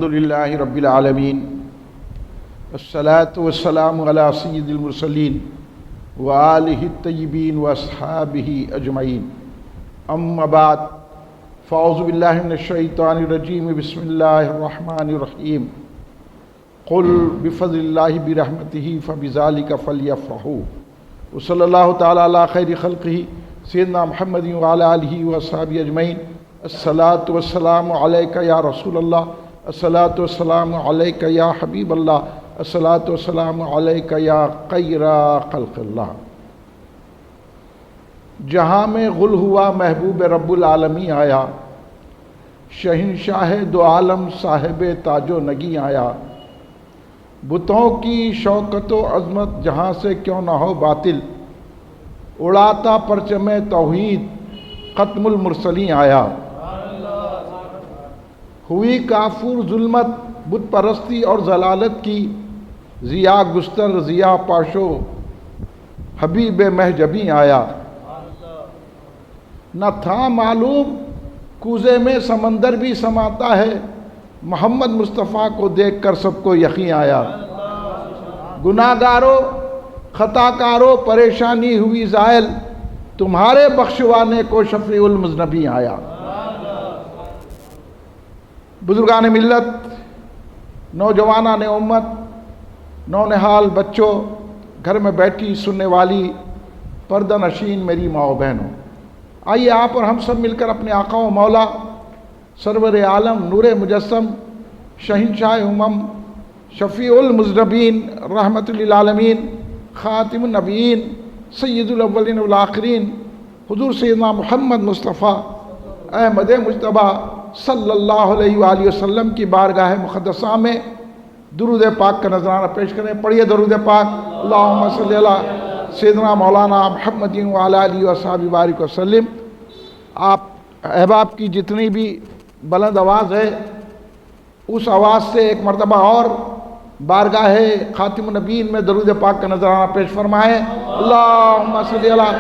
الحمدللہ رب العالمین والصلاة والسلام علی سید المرسلین وآلہ الطیبین واصحابہ اجمعین اما بعد فاعوذ باللہ من الشیطان الرجیم بسم اللہ الرحمن الرحیم قل بفضل اللہ برحمتہ فبذالک فلیفرحوا وصلی اللہ تعالی علی خیر خلقہ سیدنا محمد وعلی آلہ واصحابہ اجمعین الصلاة والسلام علیک یا رسول اللہ الصلاۃ والسلام علیک یا حبیب اللہ الصلاۃ والسلام علیک یا خیر خلق اللہ۔ جہاں میں غل ہوا محبوب رب العالمین آیا، شہنشاہ دو عالم صاحب تاج و نگی آیا۔ بتوں کی شوکت و عظمت جہاں سے کیوں نہ ہو باطل، اڑاتا پرچم توحید ختم المرسلین آیا۔ ہوئی کافور ظلمت بت پرستی اور ضلالت کی، ضیا گستر ضیا پاشو حبیب مہجبی آیا۔ نہ تھا معلوم کوزے میں سمندر بھی سماتا ہے، محمد مصطفیٰ کو دیکھ کر سب کو یقین آیا۔ گناہ گاروں خطا کاروں پریشانی ہوئی زائل، تمہارے بخشوانے کو شفیع المذنبین آیا۔ بزرگان ملت، نوجوانان امت، نونہال بچوں، گھر میں بیٹھی سننے والی پردہ نشین میری ماں و بہنوں، آئیے آپ اور ہم سب مل کر اپنے آقا و مولا سرور عالم نور مجسم شہنشاہ امم شفیع المذنبین رحمت للعالمین خاتم النبیین سید الاولین والآخرین حضور سیدنا محمد مصطفیٰ احمد مجتبیٰ صلی اللہ علیہ وآلہ وسلم کی بارگاہ مقدسہ میں درود پاک کا نذرانہ پیش کریں۔ پڑھیے درود پاک، اللہم صلی علی سیدنا مولانا محمد وعلی آلہ وصحبہ بارک وسلم۔ آپ احباب کی جتنی بھی بلند آواز ہے، اس آواز سے ایک مرتبہ اور بارگاہ خاتم النبیین میں درود پاک کا نذرانہ پیش فرمائیں۔ اللہم صلی علی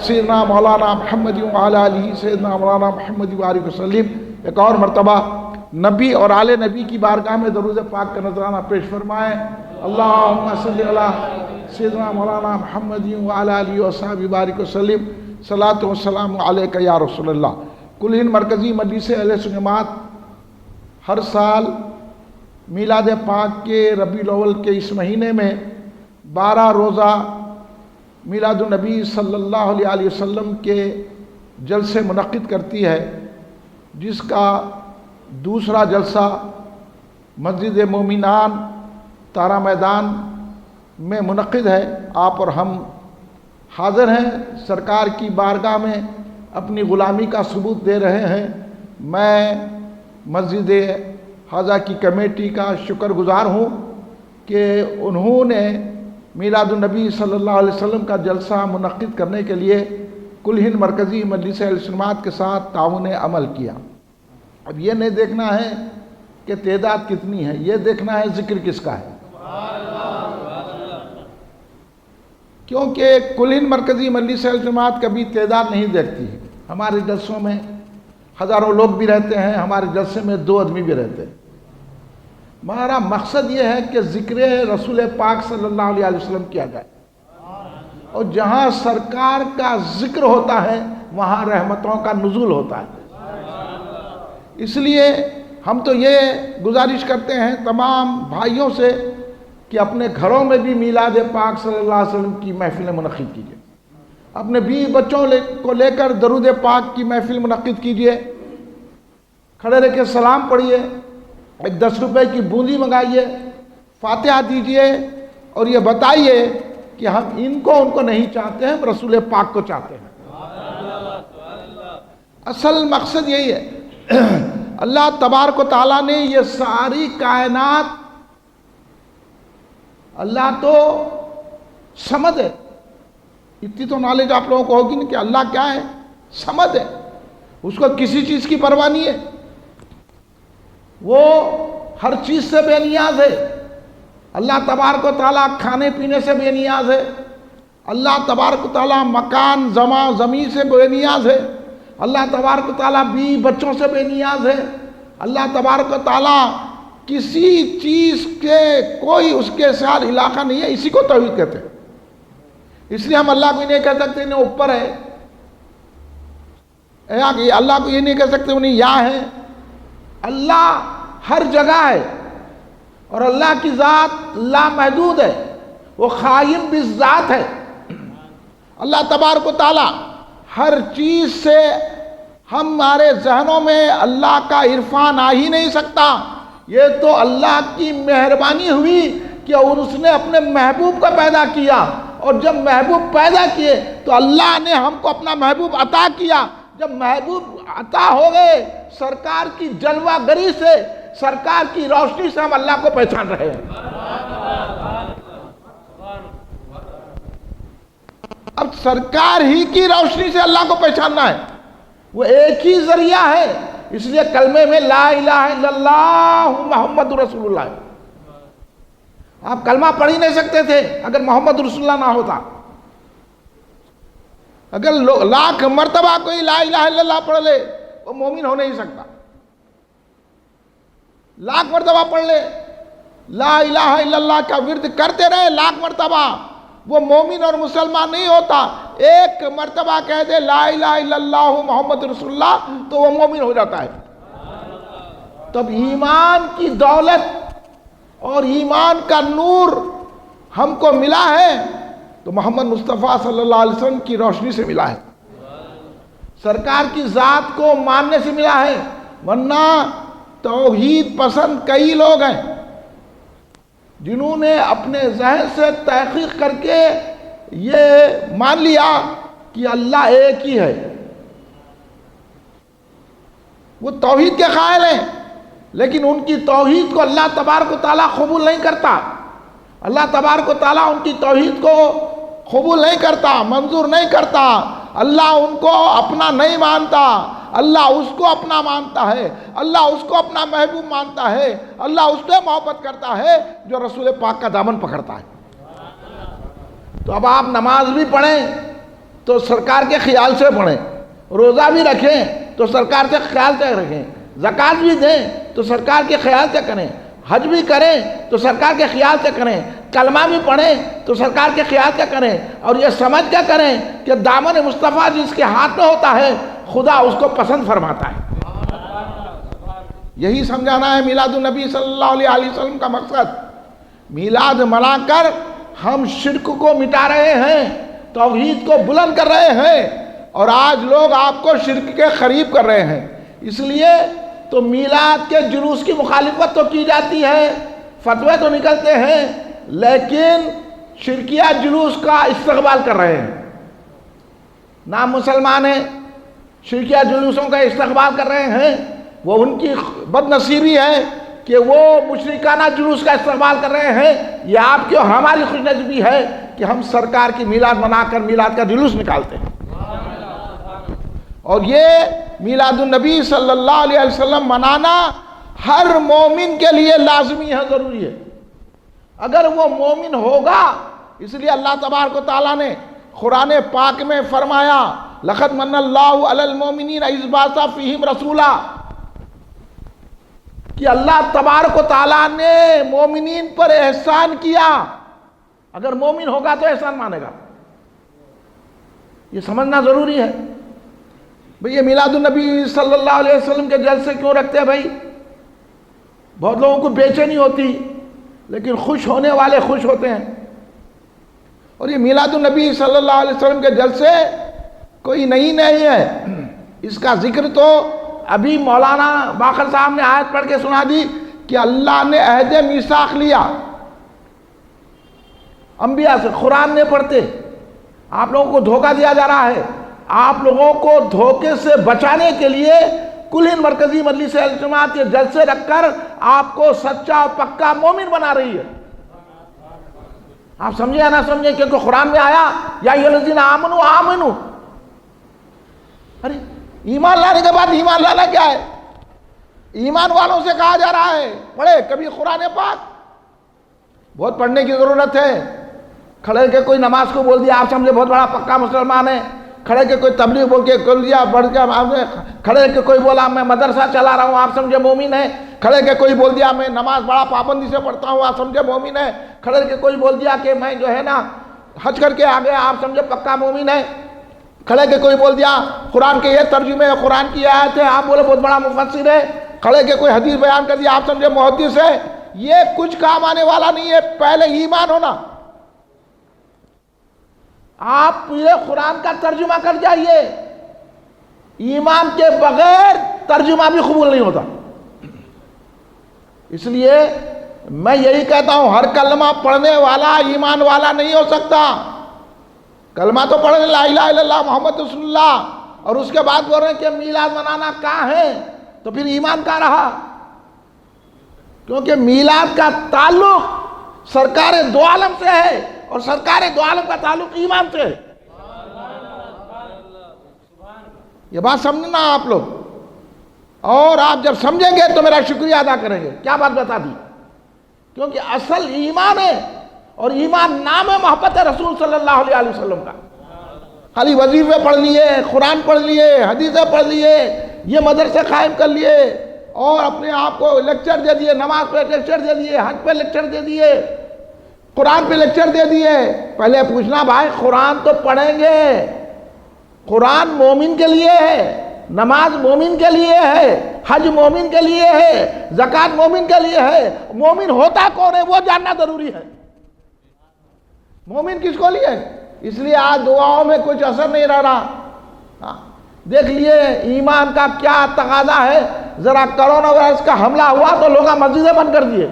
سیدنا مولانا محمد وعلی آلہ سیدنا مولانا محمد بارک وسلم۔ ایک اور مرتبہ نبی اور آل نبی کی بارگاہ میں درود پاک کا نذرانہ پیش فرمائیں۔ اللہم صلی علی سیدنا مولانا محمد وعلی آلہ وصحبہ بارک وسلم۔ صلاۃ والسلام علیک یا رسول اللہ۔ کل ہند مرکزی مجلس اہل سنت جماعت ہر سال میلاد پاک کے ربیع الاول کے اس مہینے میں 12 روزہ میلاد النبی صلی اللہ علیہ وسلم کے جلسے منعقد کرتی ہے، جس کا دوسرا جلسہ مسجد مومنان تارا میدان میں منعقد ہے۔ آپ اور ہم حاضر ہیں، سرکار کی بارگاہ میں اپنی غلامی کا ثبوت دے رہے ہیں۔ میں مسجد حاضہ کی کمیٹی کا شکر گزار ہوں کہ انہوں نے میلاد النبی صلی اللہ علیہ وسلم کا جلسہ منعقد کرنے کے لیے کل ہند مرکزی مجلس اہل سنت جماعت کے ساتھ تعاون عمل کیا۔ اب یہ نہیں دیکھنا ہے کہ تعداد کتنی ہے، یہ دیکھنا ہے ذکر کس کا ہے، کیونکہ کل ہند مرکزی مجلس اہل سنت جماعت کبھی تعداد نہیں دیکھتی ہے۔ ہمارے جلسوں میں ہزاروں لوگ بھی رہتے ہیں، ہمارے جلسے میں 2 آدمی بھی رہتے ہیں۔ ہمارا مقصد یہ ہے کہ ذکر رسول پاک صلی اللہ علیہ وسلم کیا جائے، اور جہاں سرکار کا ذکر ہوتا ہے وہاں رحمتوں کا نزول ہوتا ہے۔ اس لیے ہم تو یہ گزارش کرتے ہیں تمام بھائیوں سے کہ اپنے گھروں میں بھی میلاد پاک صلی اللہ علیہ وسلم کی محفلیں منعقد کیجیے، اپنے بیوی بچوں کو لے کر درود پاک کی محفل منعقد کیجیے، کھڑے رہ کے سلام پڑھیے، ایک 10 روپے کی بوندی منگائیے، فاتحہ دیجیے، اور یہ بتائیے کہ ہم ان کو نہیں چاہتے ہیں، ہم رسول پاک کو چاہتے ہیں۔ اصل مقصد یہی ہے۔ اللہ تبارک و تعالیٰ نے یہ ساری کائنات، اللہ تو سمد ہے، اتنی تو نالج آپ لوگوں کو ہوگی نا کہ اللہ کیا ہے، سمد ہے، اس کو کسی چیز کی پرواہ نہیں ہے، وہ ہر چیز سے بے نیاز ہے۔ اللہ تبارک و تعالیٰ کھانے پینے سے بے نیاز ہے، اللہ تبارک و تعالیٰ مکان زمین سے بے نیاز ہے، اللہ تبارک و تعالیٰ بیوی بچوں سے بے نیاز ہے، اللہ تبارک و تعالیٰ کسی چیز کے کوئی اس کے ساتھ علاقہ نہیں ہے، اسی کو توحید کہتے ہیں۔ اس لیے ہم اللہ کو یہ نہیں کہہ سکتے انہیں اوپر ہے، اللہ کو یہ نہیں کہہ سکتے انہیں یہاں ہے۔ اللہ ہر جگہ ہے، اور اللہ کی ذات لامحدود ہے، وہ قائم بالذات ہے۔ اللہ تبارک و تعالی ہر چیز سے ہمارے ذہنوں میں اللہ کا عرفان آ ہی نہیں سکتا۔ یہ تو اللہ کی مہربانی ہوئی کہ اس نے اپنے محبوب کو پیدا کیا، اور جب محبوب پیدا کیے تو اللہ نے ہم کو اپنا محبوب عطا کیا۔ جب محبوب عطا ہو گئے، سرکار کی جلوہ گری سے، سرکار کی روشنی سے ہم اللہ کو پہچان رہے ہیں۔ اب سرکار ہی کی روشنی سے اللہ کو پہچاننا ہے، وہ ایک ہی ذریعہ ہے۔ اس لیے کلمے میں لا الہ الا اللہ محمد رسول اللہ ہے۔ آپ کلمہ پڑھ ہی نہیں سکتے تھے اگر محمد رسول اللہ نہ ہوتا۔ اگر لاکھ مرتبہ کوئی لا الہ الا اللہ پڑھ لے وہ مومن ہو نہیں سکتا۔ لاکھ مرتبہ پڑھ لے، لا الہ الا اللہ کا ورد کرتے رہے لاکھ مرتبہ، وہ مومن اور مسلمان نہیں ہوتا۔ ایک مرتبہ کہہ دے لا الہ الا اللہ محمد رسول اللہ تو وہ مومن ہو جاتا ہے۔ تب ایمان کی دولت اور ایمان کا نور ہم کو ملا ہے تو محمد مصطفیٰ صلی اللہ علیہ وسلم کی روشنی سے ملا ہے، سرکار کی ذات کو ماننے سے ملا ہے۔ ورنہ توحید پسند کئی لوگ ہیں جنہوں نے اپنے ذہن سے تحقیق کر کے یہ مان لیا کہ اللہ ایک ہی ہے، وہ توحید کے قائل ہیں، لیکن ان کی توحید کو اللہ تبارک و تعالیٰ قبول نہیں کرتا۔ اللہ تبارک و تعالیٰ ان کی توحید کو قبول نہیں کرتا، منظور نہیں کرتا۔ اللہ ان کو اپنا نہیں مانتا، اللہ اس کو اپنا مانتا ہے، اللہ اس کو اپنا محبوب مانتا ہے، اللہ اس سے محبت کرتا ہے جو رسول پاک کا دامن پکڑتا ہے۔ تو اب آپ نماز بھی پڑھیں تو سرکار کے خیال سے پڑھیں، روزہ بھی رکھیں تو سرکار کے خیال سے رکھیں، زکوٰۃ بھی دیں تو سرکار کے خیال سے کریں، حج بھی کریں تو سرکار کے خیال سے کریں، کلمہ بھی پڑھیں تو سرکار کے خیال سے کریں، اور یہ سمجھ کر کریں کہ دامن مصطفیٰ جس کے ہاتھ میں ہوتا ہے خدا اس کو پسند فرماتا ہے۔ یہی سمجھانا ہے میلاد النبی صلی اللہ علیہ وسلم کا مقصد۔ میلاد منا کر ہم شرک کو مٹا رہے ہیں، توحید کو بلند کر رہے ہیں، اور آج لوگ آپ کو شرک کے قریب کر رہے ہیں۔ اس لیے تو میلاد کے جلوس کی مخالفت تو کی جاتی ہے، فتوے تو نکلتے ہیں، لیکن شرکیہ جلوس کا استقبال کر رہے ہیں۔ نام مسلمان ہیں، شرکیہ جلوسوں کا استقبال کر رہے ہیں، وہ ان کی بد نصیبی ہے کہ وہ مشرکانہ جلوس کا استقبال کر رہے ہیں۔ یہ آپ کی اور ہماری خوش نصیبی ہے کہ ہم سرکار کی میلاد منا کر میلاد کا جلوس نکالتے ہیں، اور یہ میلاد النبی صلی اللہ علیہ وسلم منانا ہر مومن کے لیے لازمی ہے، ضروری ہے۔ اگر وہ مومن ہوگا، اس لیے اللہ تبارک و تعالیٰ نے قرآن پاک میں فرمایا لَقَدْ مَنَّ اللَّهُ عَلَى الْمُؤْمِنِينَ إِذْ بَعَثَ فِيهِمْ رَسُولًا، کہ اللہ تبارک و تعالیٰ نے مومنین پر احسان کیا۔ اگر مومن ہوگا تو احسان مانے گا، یہ سمجھنا ضروری ہے۔ بھئی یہ میلاد النبی صلی اللہ علیہ وسلم کے جلسے کیوں رکھتے ہیں؟ بھائی بہت لوگوں کو بے چینی ہوتی، لیکن خوش ہونے والے خوش ہوتے ہیں۔ اور یہ میلاد النبی صلی اللہ علیہ وسلم کے جلسے کوئی نہیں ہے، اس کا ذکر تو ابھی مولانا باقر صاحب نے آیت پڑھ کے سنا دی کہ اللہ نے عہد میثاق لیا انبیاء سے۔ قرآن نہیں پڑھتے، آپ لوگوں کو دھوکہ دیا جا رہا ہے۔ آپ لوگوں کو دھوکے سے بچانے کے لیے کل ہند مرکزی مجلس اجتماع کے جلسے رکھ کر آپ کو سچا اور پکا مومن بنا رہی ہے۔ آپ سمجھے یا نہ سمجھے، کیونکہ قرآن میں آیا یا ایھا الذین آمنوا آمنوا۔ ارے ایمان لانے کے بعد ایمان لانا کیا ہے؟ ایمان والوں سے کہا جا رہا ہے پڑھے کبھی قرآن پاک، بہت پڑھنے کی ضرورت ہے۔ کھڑے کے کوئی نماز کو بول دیا، آپ سمجھے بہت بڑا پکا مسلمان ہے، کھڑے کے کوئی تبلیغ بول کے کر لیا بڑھ کے آپ نے کھڑے کے کوئی بولا میں مدرسہ چلا رہا ہوں آپ سمجھے مومن ہے، کھڑے کے کوئی بول دیا میں نماز بڑا پابندی سے پڑھتا ہوں آپ سمجھے مومن ہے، کھڑے کے کوئی بول دیا کہ میں جو ہے نا حج کر کے آ گیا آپ سمجھے پکا مومن ہے، کھڑے کے کوئی بول دیا قرآن کے یہ ترجمے قرآن کی آیت ہے آپ بولے بہت بڑا مفسر ہے، کھڑے کے کوئی حدیث بیان کر دیا آپ سمجھے محدث ہے، یہ کچھ کام آنے والا نہیں ہے، پہلے ایمان ہونا۔ آپ پورے قرآن کا ترجمہ کر جائیے، ایمان کے بغیر ترجمہ بھی قبول نہیں ہوتا۔ اس لیے میں یہی کہتا ہوں ہر کلمہ پڑھنے والا ایمان والا نہیں ہو سکتا۔ کلمہ تو پڑھنے لا الہ الا اللہ محمد رسول اللہ اور اس کے بعد بول رہے ہیں کہ میلاد منانا کہاں ہے، تو پھر ایمان کہاں رہا؟ کیونکہ میلاد کا تعلق سرکار دو عالم سے ہے اور سرکار دو عالم کا تعلق ایمان سے ہے۔ یہ بات سمجھنا آپ لوگ، اور آپ جب سمجھیں گے تو میرا شکریہ ادا کریں گے۔ کیا بات بتا دی؟ کیونکہ اصل ایمان ہے، اور ایمان نام ہے محبت رسول صلی اللہ علیہ وسلم کا۔ خالی وظیفے پڑھ لیے، قرآن پڑھ لیے، حدیثیں پڑھ لیے، یہ مدرسے قائم کر لیے اور اپنے آپ کو لیکچر دے دیے، نماز پہ لیکچر دے دیے، حج پہ لیکچر دے دیے، قرآن پہ لیکچر دے دیے۔ پہلے پوچھنا بھائی قرآن تو پڑھیں گے، قرآن مومن کے لیے ہے، نماز مومن کے لیے ہے، حج مومن کے لیے ہے، زکوٰۃ مومن کے لیے ہے۔ مومن ہوتا کون ہے وہ جاننا ضروری ہے۔ مومن کس کو لیے؟ اس لیے آج دعاؤں میں کچھ اثر نہیں رہ رہا۔ دیکھ لیے ایمان کا کیا تقاضا ہے، ذرا کرونا وائرس کا حملہ ہوا تو لوگ مسجدیں بند کر دیے،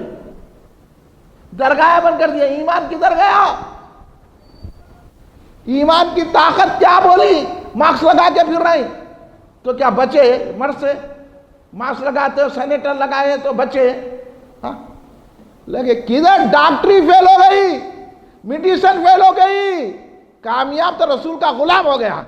درگاہیں بند کر دیے۔ ایمان کدھر گیا؟ ایمان کی طاقت کیا بولی؟ ماسک لگا کے پھر رہے تو کیا بچے مرض سے؟ ماسک لگاتے ہو، سینیٹر لگائے تو بچے، لیکن کدھر ڈاکٹری فیل ہو گئی، میڈیسن فیل ہو گئی، کامیاب تو رسول کا غلام ہو گیا۔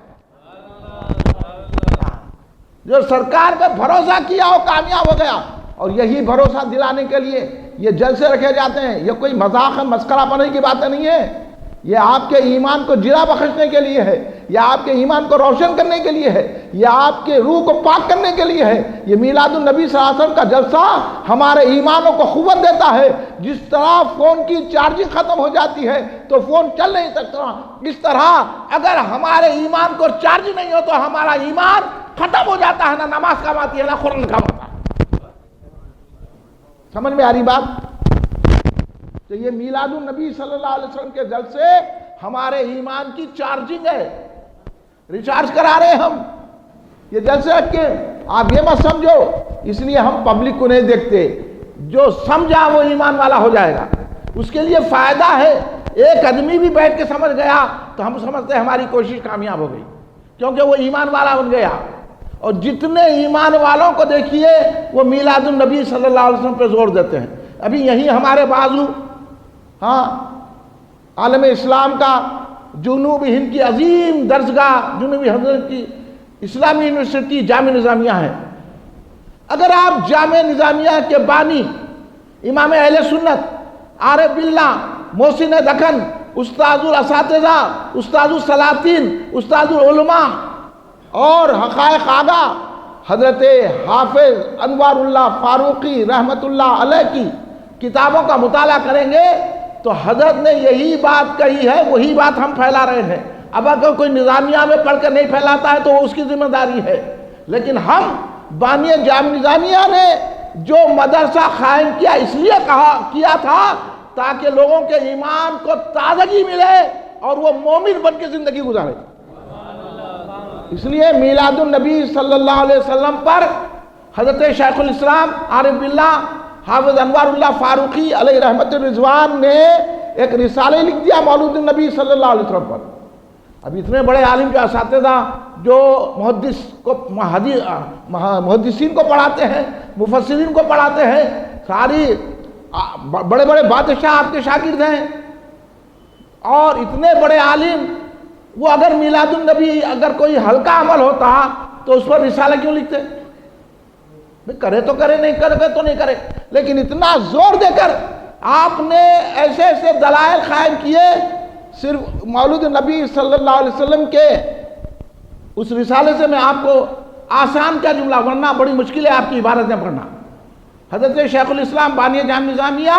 جو سرکار پہ بھروسہ کیا وہ کامیاب ہو گیا۔ اور یہی بھروسہ دلانے کے لیے یہ جلسے رکھے جاتے ہیں۔ یہ کوئی مذاق مسخرہ پنے کی باتیں نہیں ہے، یہ آپ کے ایمان کو جلا بخشنے کے لیے ہے، یہ آپ کے ایمان کو روشن کرنے کے لیے ہے، یہ آپ کے روح کو پاک کرنے کے لیے ہے۔ یہ میلاد النبی صلی اللہ علیہ وسلم کا جلسہ ہمارے ایمانوں کو قوت دیتا ہے۔ جس طرح فون کی چارجنگ ختم ہو جاتی ہے تو فون چل نہیں سکتا، اس طرح اگر ہمارے ایمان کو چارج نہیں ہو تو ہمارا ایمان ختم ہو جاتا ہے، نہ نماز کام آتی ہے نہ قرآن کام آتا ہے۔ سمجھ میں آ رہی بات؟ تو یہ میلاد النبی صلی اللہ علیہ وسلم کے جلسے ہمارے ایمان کی چارجنگ ہے، ریچارج کرا رہے ہیں ہم یہ جلسے رکھ کے۔ آپ یہ مت سمجھو، اس لیے ہم پبلک کو نہیں دیکھتے، جو سمجھا وہ ایمان والا ہو جائے گا، اس کے لیے فائدہ ہے۔ ایک آدمی بھی بیٹھ کے سمجھ گیا تو ہم سمجھتے ہیں ہماری کوشش کامیاب ہو گئی، کیونکہ وہ ایمان والا بن گیا۔ اور جتنے ایمان والوں کو دیکھیے وہ میلاد النبی صلی اللہ علیہ وسلم پہ زور دیتے ہیں۔ ابھی یہی ہمارے بازو عالم اسلام کا جنوبی ہند کی عظیم درسگاہ، جنوبی ہند کی اسلامی یونیورسٹی جامعہ نظامیہ ہے۔ اگر آپ جامعہ نظامیہ کے بانی امام اہل سنت عارف باللہ محسن دکن، استاد الاساتذہ، استاد السلاطین، استاد العلماء اور حقائق آگاہ حضرت حافظ انوار اللہ فاروقی رحمت اللہ علیہ کی کتابوں کا مطالعہ کریں گے تو حضرت نے یہی بات کہی ہے، وہی بات ہم پھیلا رہے ہیں۔ اب اگر کوئی نظامیہ میں پڑھ کر نہیں پھیلاتا ہے تو وہ اس کی ذمہ داری ہے، لیکن ہم بانی جامعہ نظامیہ نے جو مدرسہ قائم کیا اس لیے کیا تھا تاکہ لوگوں کے ایمان کو تازگی ملے اور وہ مومن بن کے زندگی گزارے۔ اس لیے میلاد النبی صلی اللہ علیہ وسلم پر حضرت شیخ الاسلام عارف باللہ حافظ انوار اللہ فاروقی علیہ رحمت رضوان نے ایک رسالہ لکھ دیا مولود النبی صلی اللہ علیہ وسلم پر۔ اب اتنے بڑے عالم جو اساتذہ جو محدثین کو پڑھاتے ہیں، مفسرین کو پڑھاتے ہیں، ساری بڑے بڑے بادشاہ آپ کے شاگرد ہیں، اور اتنے بڑے عالم وہ اگر میلاد النبی اگر کوئی ہلکا عمل ہوتا تو اس پر رسالہ کیوں لکھتے؟ کرے تو کرے، نہیں کرے تو نہیں کرے، لیکن اتنا زور دے کر آپ نے ایسے ایسے دلائل قائم کیے صرف مولود نبی صلی اللہ علیہ وسلم کے اس رسالے سے میں آپ کو آسان کا جملہ، ورنہ بڑی مشکل ہے آپ کی عبارتیں پڑھنا. حضرت شیخ الاسلام بانی جامع نظامیہ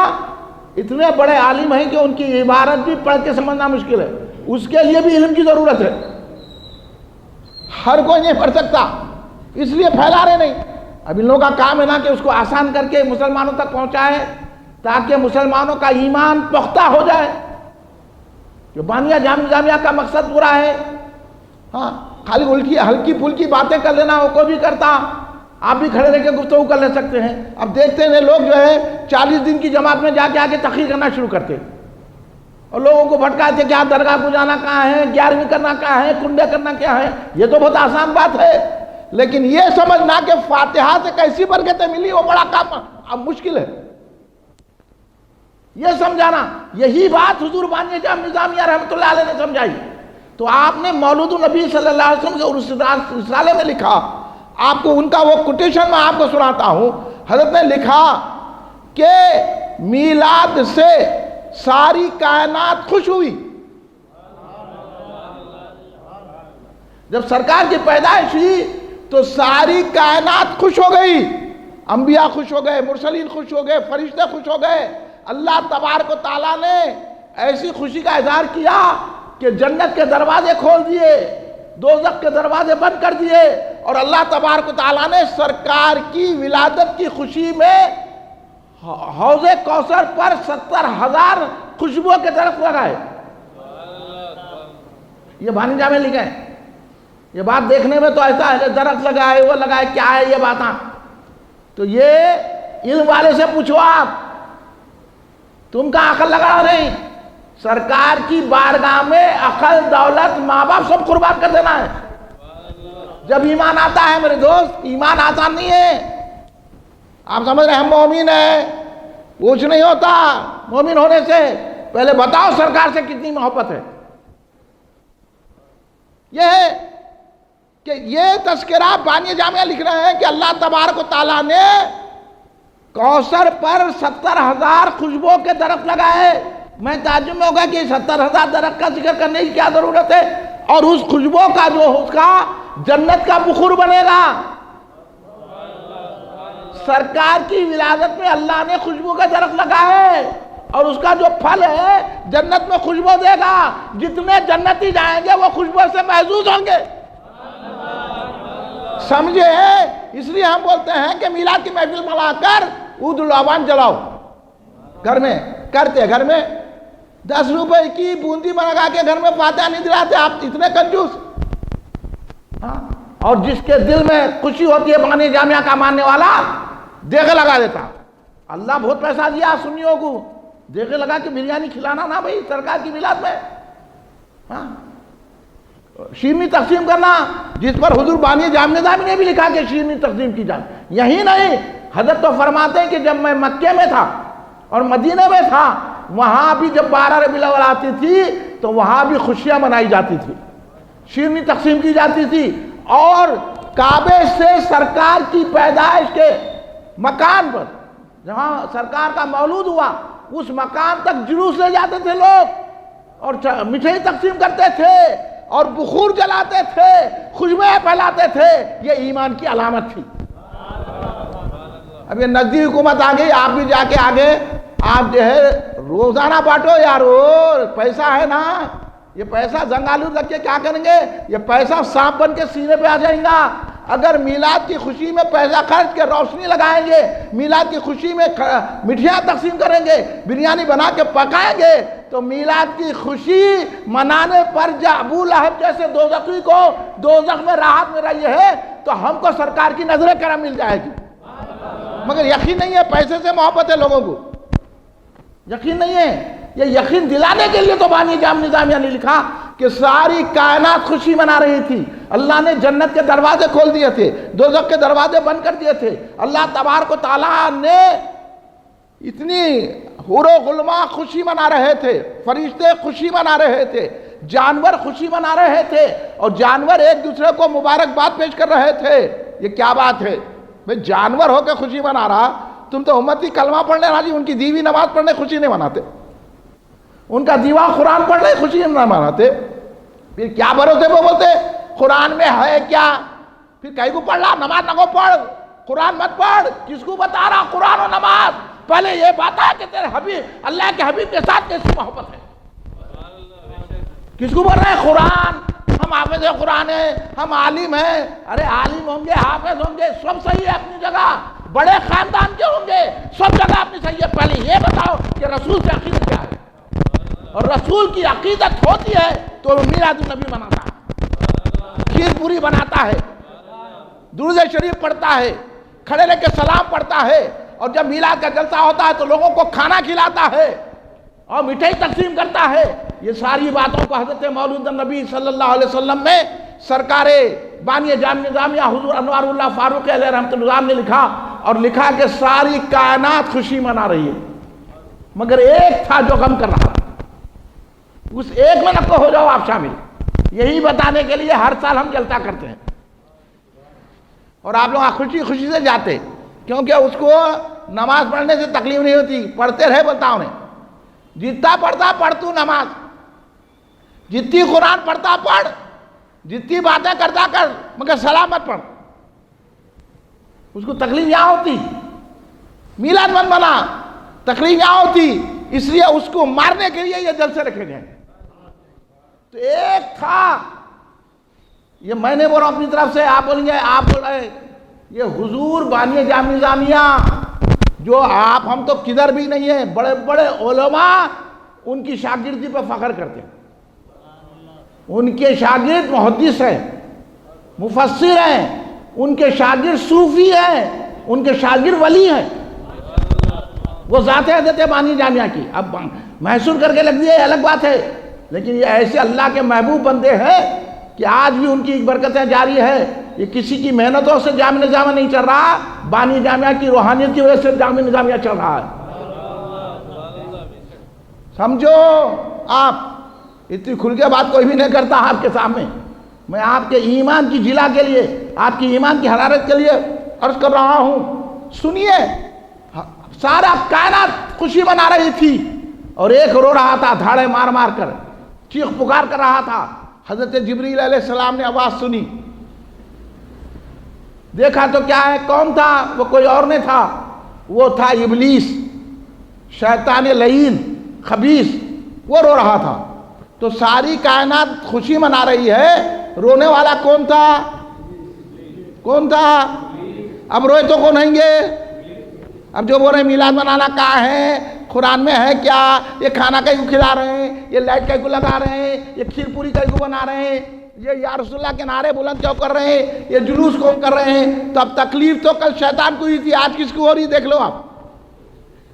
اتنے بڑے عالم ہیں کہ ان کی عبارت بھی پڑھ کے سمجھنا مشکل ہے، اس کے لیے بھی علم کی ضرورت ہے. ہر کوئی نہیں پڑھ سکتا، اس لیے پھیلا رہے نہیں. اب ان لوگوں کا کام ہے نا کہ اس کو آسان کر کے مسلمانوں تک پہنچائے تاکہ مسلمانوں کا ایمان پختہ ہو جائے. جو بانیہ جامع نظامیہ کا مقصد پورا ہے. ہاں خالی ہلکی پھلکی باتیں کر لینا وہ کوئی بھی کرتا، آپ بھی کھڑے رہ کے گفتگو کر لے سکتے ہیں. اب دیکھتے ہیں لوگ جو ہے 40 دن کی جماعت میں جا کے آگے تقریر کرنا شروع کرتے اور لوگوں کو بھٹکاتے کہ آپ درگاہ کو جانا کہاں ہے، 11ویں کرنا کہاں ہے، کنڈے کرنا کیا ہے. یہ تو بہت آسان بات ہے، لیکن یہ سمجھنا کہ فاتحہ سے کیسی برکتیں ملی وہ بڑا کام اب مشکل ہے. یہ سمجھانا، یہی بات حضور بانی جامع نظامیہ رحمۃ اللہ علیہ نے سمجھائی. تو آپ نے مولود النبی صلی اللہ علیہ وسلم کے رسالے میں لکھا، آپ کو ان کا وہ کوٹیشن میں آپ کو سناتا ہوں. حضرت نے لکھا کہ میلاد سے ساری کائنات خوش ہوئی. جب سرکار کی پیدائش ہوئی تو ساری کائنات خوش ہو گئی. انبیاء خوش ہو گئے، مرسلین خوش ہو گئے، فرشتے خوش ہو گئے. اللہ تبارک و تعالیٰ نے ایسی خوشی کا اظہار کیا کہ جنت کے دروازے کھول دیے، دوزخ کے دروازے بند کر دیے، اور اللہ تبارک و تعالیٰ نے سرکار کی ولادت کی خوشی میں حوض کوثر پر 70,000 خوشبوؤں کے درخت لگائے. یہ بانی جامع لکھے ہیں. یہ بات دیکھنے میں تو ایسا ہے کہ درخت لگائے وہ لگائے، کیا ہے یہ باتاں؟ تو یہ علم والے سے پوچھو آپ، تم کا عقل لگا نہیں. سرکار کی بارگاہ میں عقل، دولت، ماں باپ سب قربان کر دینا ہے. جب ایمان آتا ہے میرے دوست، ایمان آسان نہیں ہے. آپ سمجھ رہے ہیں ہم مومن ہیں، کچھ نہیں ہوتا مومن ہونے سے. پہلے بتاؤ سرکار سے کتنی محبت ہے. یہ ہے کہ یہ تذکرہ بانی جامعہ لکھ رہے ہیں کہ اللہ تبارک و تعالیٰ نے کوثر پر 70,000 خوشبوؤں کے درخت لگائے. میں تعجب میں ہوگا کہ 70,000 درخت کا ذکر کرنے کی کیا ضرورت ہے، اور اس خوشبو کا جو اس کا جنت کا بخور بنے گا. سرکار کی ولادت میں اللہ نے خوشبو کا درخت لگایا ہے، اور اس کا جو پھل ہے جنت میں خوشبو دے گا. جتنے جنتی جائیں گے وہ خوشبو سے محظوظ ہوں گے. سمجھے؟ اس لیے ہم بولتے ہیں کہ میلاد کی محفل بنا کر عود الاوان جلاؤ. گھر میں کرتے، گھر میں 10 روپے کی بوندی بنا کے گھر میں فاتحہ نہیں دلاتے. آپ اتنے کنجوس. اور جس کے دل میں خوشی ہوتی ہے بانی جامعہ کا ماننے والا، دیگے لگا دیتا. اللہ بہت پیسہ دیا سنیوں کو، دیگے لگا کے بریانی کھلانا نا بھائی سرکار کی میلاد میں. شیرنی تقسیم کرنا، جس پر حضور بانی جامع نظامی نے بھی لکھا کہ شیرنی تقسیم کی جائے. یہی نہیں، حضرت تو فرماتے ہیں کہ جب میں مکے میں تھا اور مدینے میں تھا، وہاں بھی جب 12 ربیع الاول آتی تھی تو وہاں بھی خوشیاں منائی جاتی تھی، شیرنی تقسیم کی جاتی تھی. اور کعبے سے سرکار کی پیدائش کے مکان پر، جہاں سرکار کا مولود ہوا، اس مکان تک جلوس لے جاتے تھے لوگ، اور مٹھائی تقسیم کرتے تھے، اور بخور جلاتے تھے، خوشبوئیں پھیلاتے تھے. یہ ایمان کی علامت تھی. اب یہ نزدیک حکومت آ گئی، آپ بھی جا کے آگے آپ جو ہے روزانہ بانٹو یارو. پیسہ ہے نا، یہ پیسہ زنگالود رکھ کے کیا کریں گے؟ یہ پیسہ سانپ بن کے سینے پہ آ جائیں گا. اگر میلاد کی خوشی میں پیسہ خرچ کے روشنی لگائیں گے، میلاد کی خوشی میں مٹھیاں تقسیم کریں گے، بریانی بنا کے پکائیں گے، تو میلاد کی خوشی منانے پر ابو لہب جیسے دوزخی کو دوزخ میں راحت مل رہی ہے، تو ہم کو سرکار کی نظر کرم مل جائے گی. مگر یقین نہیں ہے، پیسے سے محبت ہے لوگوں کو، یقین نہیں ہے. یہ یقین دلانے کے لیے تو بانی جامع نظامیہ نے لکھا کہ ساری کائنات خوشی منا رہی تھی. اللہ نے جنت کے دروازے کھول دیے تھے، دوزخ کے دروازے بند کر دیے تھے. اللہ تبارک و تعالیٰ نے اتنی حور و غلما خوشی منا رہے تھے، فرشتے خوشی منا رہے تھے، جانور خوشی منا رہے تھے، اور جانور ایک دوسرے کو مبارکباد پیش کر رہے تھے. یہ کیا بات ہے بھئی؟ جانور ہو کے خوشی منا رہا، تم تو امتی کلمہ پڑھنے راضی، ان کی دیوی نماز پڑھنے خوشی نہیں مناتے، ان کا دیوان قرآن پڑھ رہے خوشی نہ مناتے. پھر کیا بھروسے پہ بولتے قرآن میں ہے کیا؟ پھر کہیں کو پڑھ رہا نماز نہ کو پڑھ، قرآن مت پڑھ، کس کو بتا رہا قرآن و نماز؟ پہلے یہ بتا کہ تیرے حبیب اللہ کے حبیب کے ساتھ کیسی محبت ہے؟ کس کو بول رہے ہیں قرآن؟ ہم حافظ قرآن ہیں، ہم عالم ہیں. ارے عالم ہوں گے، حافظ ہوں گے، سب صحیح ہے اپنی جگہ، بڑے خاندان کے ہوں گے، سب جگہ اپنی صحیح ہے. پہلے یہ بتاؤ کہ رسول سے عقیدت کیا ہے؟ اور رسول کی عقیدت ہوتی ہے تو میلاد النبی مناتا ہے، کھیر پوری بناتا ہے، درود شریف پڑھتا ہے، کھڑے رہ کے سلام پڑھتا ہے، اور جب میلاد کا جلسہ ہوتا ہے تو لوگوں کو کھانا کھلاتا ہے اور مٹھائی تقسیم کرتا ہے. یہ ساری باتوں کو حضرت مولود النبی صلی اللہ علیہ وسلم میں سرکار بانی جامع نظامیہ حضور انوار اللہ فاروق علیہ رحمۃ اللہ نے لکھا، اور لکھا کہ ساری کائنات خوشی منا رہی ہے مگر ایک تھا جو غم کر رہا تھا. اس ایک میں نہ ہو جاؤ آپ شامل. یہی بتانے کے لیے ہر سال ہم جلسہ کرتے ہیں اور آپ لوگ خوشی خوشی سے جاتے، کیونکہ اس کو نماز پڑھنے سے تکلیف نہیں ہوتی. پڑھتے رہے بولتا انہیں، جتنا پڑھتا پڑھ تو نماز، جتنی قرآن پڑھتا پڑھ، جتنی باتیں کرتا کر، مگر سلامت پڑھ. اس کو تکلیف یہاں ہوتی، میلاد مت بنا، تکلیف یہاں ہوتی. اس لیے اس کو مارنے کے لیے یہ جلسے رکھے گئے. تو ایک تھا، یہ میں نے بول رہا ہوں اپنی طرف سے، آپ بولیں گے آپ بول رہے، یہ حضور بانی جامع نظامیہ جو آپ، ہم تو کدھر بھی نہیں ہیں، بڑے بڑے علماء ان کی شاگردی پہ فخر کرتے ہیں. ان کے شاگرد محدث ہیں، مفسر ہیں، ان کے شاگرد صوفی ہیں، ان کے شاگرد ولی ہیں. وہ ذات حضرت بانی جامعہ کی اب محسوس کر کے لگ دیا، یہ الگ بات ہے، لیکن یہ ایسے اللہ کے محبوب بندے ہیں کہ آج بھی ان کی برکتیں جاری ہے. یہ کسی کی محنتوں سے جامع نظامیہ نہیں چل رہا، بانی جامعہ کی روحانیت کی وجہ سے جامع نظامیہ چل رہا ہے. سمجھو آپ، اتنی کھل کے بات کوئی بھی نہیں کرتا آپ کے سامنے. میں آپ کے ایمان کی جلا کے لیے، آپ کی ایمان کی حرارت کے لیے عرض کر رہا ہوں. سنیے، سارا کائنات خوشی منا رہی تھی اور ایک رو رہا تھا، دھاڑے مار مار کر چیخ پکار کر رہا تھا. حضرت جبریل علیہ السلام نے آواز سنی، دیکھا تو کیا ہے، کون تھا وہ؟ کوئی اور نہیں تھا، وہ تھا ابلیس، شیطان لعین خبیث. وہ رو رہا تھا. تو ساری کائنات خوشی منا رہی ہے، رونے والا کون تھا؟ کون تھا؟ اب روئے تو کون ہیں گے؟ اب جو بول رہے ہیں میلاد منانا کہاں ہے، قرآن میں ہے کیا؟ یہ کھانا کہیں کو کھلا رہے ہیں، یہ لائٹ کہیں کو لگا رہے ہیں، یہ کھیر پوری کہیں کو بنا رہے ہیں، یہ یا رسول اللہ کے نعرے بلند کیوں کر رہے ہیں، یہ جلوس کون کر رہے ہیں؟ تو اب تکلیف تو کل شیطان کو ہی تھی، آج کس کو ہو رہی؟ دیکھ لو آپ.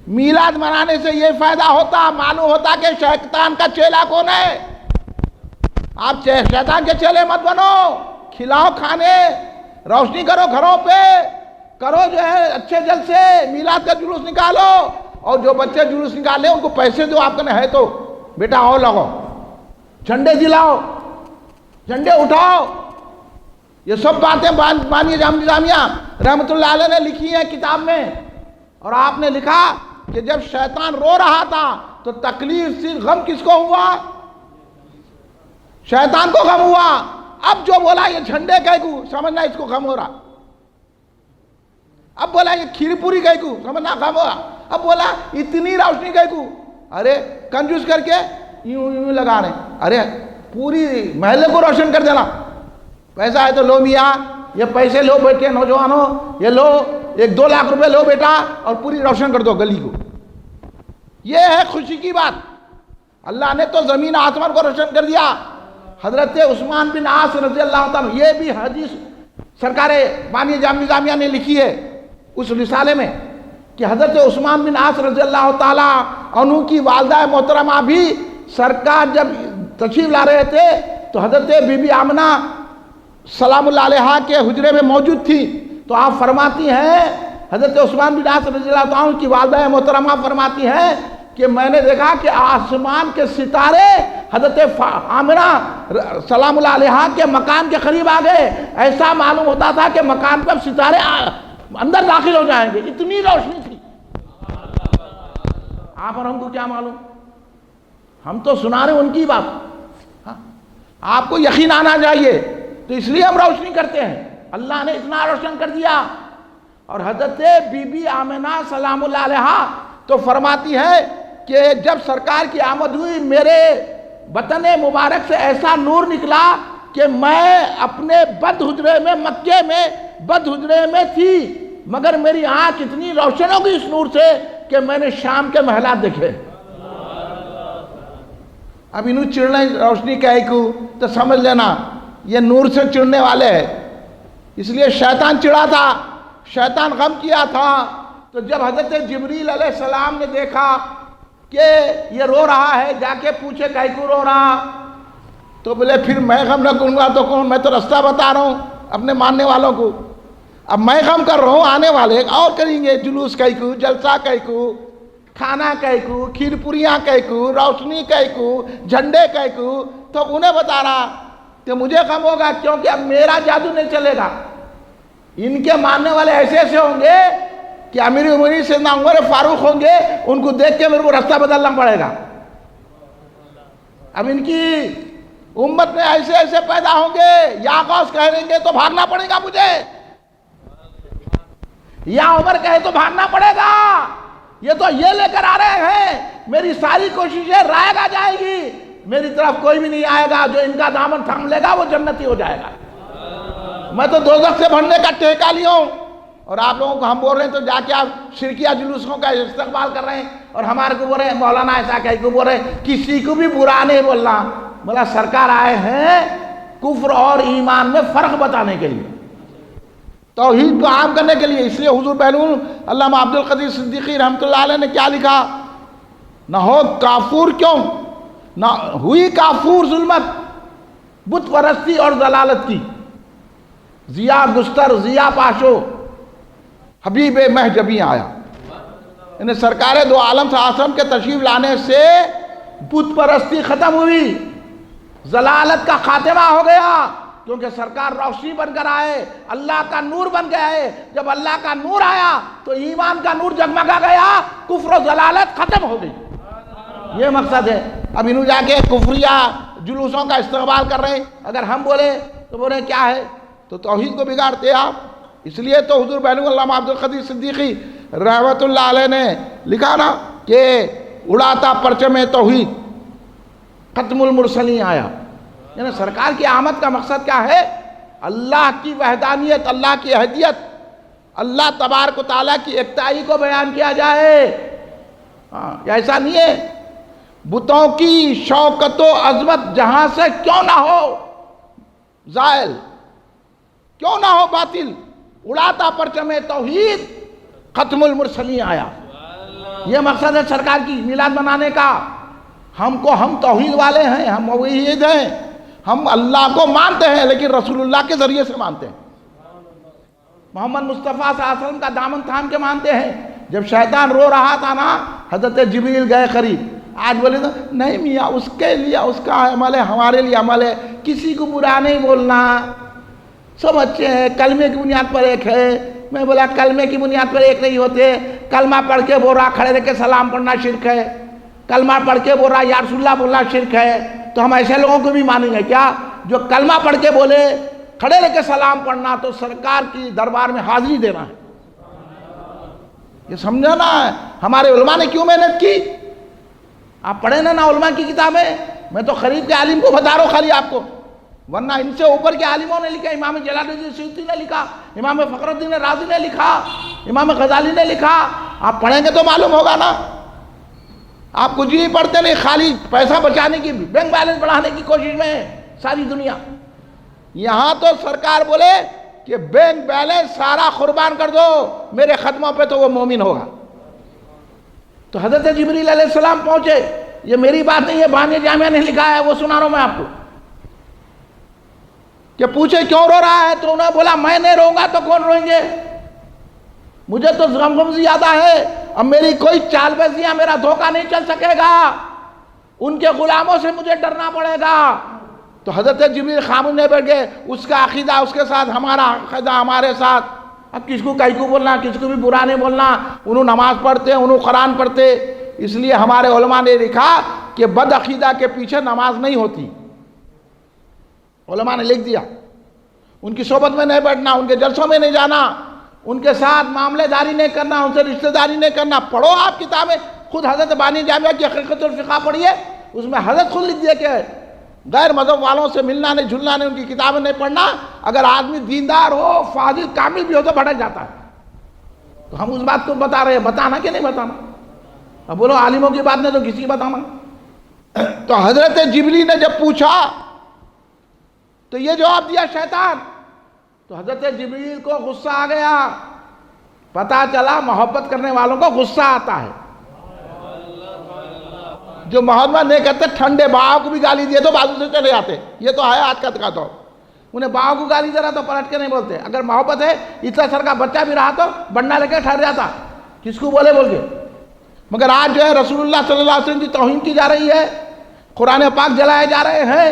میلاد منانے سے یہ فائدہ ہوتا، معلوم ہوتا کہ شیطان کا چیلا کون ہے. آپ شیطان کے چیلے مت بنو، کھلاؤ کھانے، روشنی کرو گھروں پہ، کرو جو ہے اچھے جلسے، میلاد کا جلوس نکالو، اور جو بچے جلوس نکالے ان کو پیسے دو. آپ کہنے ہے تو بیٹا اور لگو، جھنڈے دلاؤ، جھنڈے اٹھاؤ. یہ سب باتیں بانی جامع نظامیہ رحمۃ اللہ علیہ نے لکھی ہیں کتاب میں. اور آپ نے لکھا کہ جب شیطان رو رہا تھا تو تکلیف صرف غم کس کو ہوا؟ شیطان کو غم ہوا. اب جو بولا یہ جھنڈے کہیں کو، سمجھنا اس کو غم ہو رہا. اب بولا یہ کھیر پوری کہیں کو، سمجھنا غم ہو رہا. اب بولا اتنی روشنی کہیں کو، ارے کنجوس کر کے یوں لگا رہے ہیں، ارے پوری محلے کو روشن کر دینا. پیسہ ہے تو لو میاں، یہ پیسے لو بیٹے نوجوانوں، یہ لو 1-2 لاکھ روپے لو بیٹا اور پوری روشن کر دو گلی کو. یہ ہے خوشی کی بات. اللہ نے تو زمین آسمان کو روشن کر دیا. حضرت عثمان بن عاص رضی اللہ تعالیٰ، یہ بھی حدیث سرکار بانی جامع نظامیہ نے لکھی ہے اس رسالے میں کہ حضرت عثمان بن عاص رضی اللہ تعالیٰ عنہ کی والدہ محترمہ بھی سرکار جب تشریف لا رہے تھے تو حضرت بی بی آمنہ سلام اللہ علیہا کے حجرے میں موجود تھی. تو آپ فرماتی ہیں، حضرت عثمان بن عاص رضی اللہ تعالیٰ عنہ کی والدہ محترمہ فرماتی ہیں کہ میں نے دیکھا کہ آسمان کے ستارے حضرت آمنہ سلام اللہ علیہا کے مکان کے قریب آ گئے. ایسا معلوم ہوتا تھا کہ مکان پر ستارے اندر داخل ہو جائیں گے، اتنی روشنی تھی. آپ اور ہم کو کیا معلوم، ہم تو سنا رہے ہیں ان کی بات. آپ کو یقین آنا چاہیے تو اس لیے ہم روشنی کرتے ہیں. اللہ نے اتنا روشن کر دیا. اور حضرت بی بی آمنہ سلام اللہ علیہا تو فرماتی ہے کہ جب سرکار کی آمد ہوئی میرے وطن مبارک سے ایسا نور نکلا کہ میں اپنے بد حجرے میں، مکے میں بد حجرے میں تھی، مگر میری آنکھ اتنی روشن ہو گئی اس نور سے کہ میں نے شام کے محلات دیکھے. اب انہوں چڑھنے روشنی کہے کو تو سمجھ لینا یہ نور سے چڑھنے والے ہیں. اس لیے شیطان چڑھا تھا، شیطان غم کیا تھا. تو جب حضرت جبریل علیہ السلام نے دیکھا کہ یہ رو رہا ہے، جا کے پوچھے کہے کو رو رہا، تو بولے پھر میں غم نہ کروں گا تو کون، میں تو رستہ بتا رہا ہوں اپنے ماننے والوں کو. اب میں غم کر رہا ہوں، آنے والے اور کریں گے، جلوس کہے کو، جلسہ کہے کو، کھانا کہے کو، کھیر پوریاں کہے کو، روشنی کہے کو، جھنڈے کہے کو، تو انہیں بتا رہا کہ مجھے غم ہوگا کیونکہ اب میرا جادو نہیں چلے گا. ان کے ماننے والے ایسے ایسے ہوں گے کہ امیر المومنین سیدنا عمر فاروق ہوں گے، ان کو دیکھ کے میرے کو راستہ بدلنا پڑے گا. اب ان کی امت میں ایسے ایسے پیدا ہوں گے، یا غوث کہہ دیں گے تو بھاگنا پڑے گا مجھے، یا عمر کہے تو بھاگنا پڑے گا. یہ تو یہ لے کر آ رہے ہیں، میری ساری کوششیں رائے گا جائے گی، میری طرف کوئی بھی نہیں آئے گا، جو ان کا دامن تھام لے گا وہ جنتی ہو جائے گا. میں تو دوزخ سے بھرنے کا ٹھیکہ لیا ہوں. اور آپ لوگوں کو ہم بول رہے ہیں تو جا کے آپ شرکیہ جلوسوں کا استقبال کر رہے ہیں، اور ہمارے کو بول رہے ہیں مولانا ایسا کہے کو بول رہے ہیں، کسی کو بھی برا نہیں بولنا. بولا سرکار آئے ہیں کفر اور ایمان میں فرق بتانے کے لیے، توحید کو عام کرنے کے لیے. اس لیے حضور بہنون علامہ عبد القدیر صدیقی رحمۃ اللہ علیہ نے کیا لکھا، نہ ہو کافور کیوں، نہ ہوئی کافور ظلمت بت پرستی اور ضلالت کی، ضیا گستر ضیا پاشو حبیب مہجبی آیا. یعنی سرکار دو عالم صلی اللہ علیہ وسلم کے تشریف لانے سے بت پرستی ختم ہوئی، ضلالت کا خاتمہ ہو گیا، کیونکہ سرکار روشنی بن کر آئے، اللہ کا نور بن گئے. جب اللہ کا نور آیا تو ایمان کا نور جگمگا گیا، کفر و ضلالت ختم ہو گئی. یہ مقصد ہے. اب انہوں جا کے کفریہ جلوسوں کا استقبال کر رہے ہیں. اگر ہم بولے تو بولے کیا ہے، تو توحید کو بگاڑتے آپ. اس لیے تو حضور بہنوں علامہ عبد القدیر صدیقی رحمۃ اللہ علیہ نے لکھا نا کہ اڑاتا پرچم توحید ختم المرسلین آیا. یعنی سرکار کی آمد کا مقصد کیا ہے، اللہ کی وحدانیت، اللہ کی احدیت، اللہ تبارک و تعالیٰ کی یکتائی کو بیان کیا جائے. ایسا نہیں ہے بتوں کی شوکت و عظمت جہاں سے کیوں نہ ہو زائل، کیوں نہ ہو باطل، اڑاتا پرچم توحید ختم المرسلین آیا. یہ مقصد ہے سرکار کی میلاد منانے کا. ہم توحید والے ہیں، ہم موحد ہیں، ہم اللہ کو مانتے ہیں لیکن رسول اللہ کے ذریعے سے مانتے ہیں، محمد مصطفیٰ صلی اللہ علیہ وسلم کا دامن تھام کے مانتے ہیں. جب شیطان رو رہا تھا نا، حضرت جبریل گئے قریب. آج بولے تو نہیں میاں، اس کے لیے اس کا عمل ہے، ہمارے لیے عمل ہے، کسی کو برا نہیں بولنا، سب اچھے ہیں، کلمے کی بنیاد پر ایک ہے. میں بولا کلمے کی بنیاد پر ایک نہیں ہوتے. کلمہ پڑھ کے بول رہا کھڑے رہ کے سلام پڑھنا شرک ہے، کلمہ پڑھ کے بول رہا یا رسول اللہ بولنا شرک ہے. تو ہم ایسے لوگوں کو بھی مانیں گے کیا جو کلمہ پڑھ کے بولے کھڑے رہ کے سلام پڑھنا تو سرکار کی دربار میں حاضری دینا ہے. یہ سمجھنا ہے ہمارے علماء نے کیوں محنت کی. آپ پڑھیں نا علماء کی کتابیں. میں تو قریب کے عالم کو بتا رہا ہوں خالی آپ کو، ورنہ ان سے اوپر کے عالموں نے لکھا. امام جلال الدین سیوطی نے لکھا، امام فخر الدین رازی نے لکھا، امام غزالی نے لکھا. آپ پڑھیں گے تو معلوم ہوگا نا. آپ کچھ بھی پڑھتے نہیں، خالی پیسہ بچانے کی، بینک بیلنس بڑھانے کی کوشش میں ہے ساری دنیا. یہاں تو سرکار بولے کہ بینک بیلنس سارا قربان کر دو میرے خدموں پہ تو وہ مومن ہوگا. تو حضرت جبریل علیہ السلام پہنچے. یہ میری بات نہیں ہے، بانیہ جامعہ نے لکھا ہے، وہ سنا رہا ہوں میں آپ کو. کہ پوچھے کیوں رو رہا ہے تو انہوں نے بولا میں نہیں رہوں گا تو کون روئیں گے، مجھے تو غم زیادہ ہے، اب میری کوئی چال بازیاں، میرا دھوکہ نہیں چل سکے گا، ان کے غلاموں سے مجھے ڈرنا پڑے گا. تو حضرت جبریل خاموش نہیں بیٹھ گئے. اس کا عقیدہ اس کے ساتھ، ہمارا عقیدہ ہمارے ساتھ. اب کس کو کہیں کو بولنا، کس کو بھی برا نہیں بولنا. انہوں نماز پڑھتے، انہوں قرآن پڑھتے. اس لیے ہمارے علماء نے لکھا کہ بد عقیدہ کے پیچھے نماز نہیں ہوتی. علماء نے لکھ دیا ان کی صحبت میں نہیں بیٹھنا، ان کے جلسوں میں نہیں جانا، ان کے ساتھ معاملے داری نہیں کرنا، ان سے رشتہ داری نہیں کرنا۔ پڑھو آپ کتابیں، خود حضرت بانی جامعہ کی حقیقت الفقہ پڑھیے، اس میں حضرت خود لکھ دیا کہ غیر مذہب والوں سے ملنا نہیں، جھلنا نہیں، ان کی کتابیں نہیں پڑھنا۔ اگر آدمی دیندار ہو، فاضل کامل بھی ہو تو بھٹک جاتا ہے۔ تو ہم اس بات کو بتا رہے ہیں، بتانا کہ نہیں بتانا؟ اب بولو عالموں کی بات نہیں تو کسی کی بتانا؟ تو حضرت جبریل نے جب پوچھا تو یہ جواب دیا شیطان، تو حضرت جبریل کو غصہ آ گیا۔ پتا چلا محبت کرنے والوں کو غصہ آتا ہے۔ جو محبت نہیں کرتے ٹھنڈے باغ کو بھی گالی دیے تو بازو سے چلے جاتے، یہ تو ہے آج کا دور۔ انہیں باغ کو گالی دے رہا تو پلٹ کے نہیں بولتے۔ اگر محبت ہے اتنا سر کا بچہ بھی رہا تو بننا لے کے ٹھہر جاتا، کس کو بولے بول کے۔ مگر آج جو ہے رسول اللہ صلی اللہ علیہ وسلم کی توہین کی جا رہی ہے، قرآن پاک جلائے جا رہے ہیں،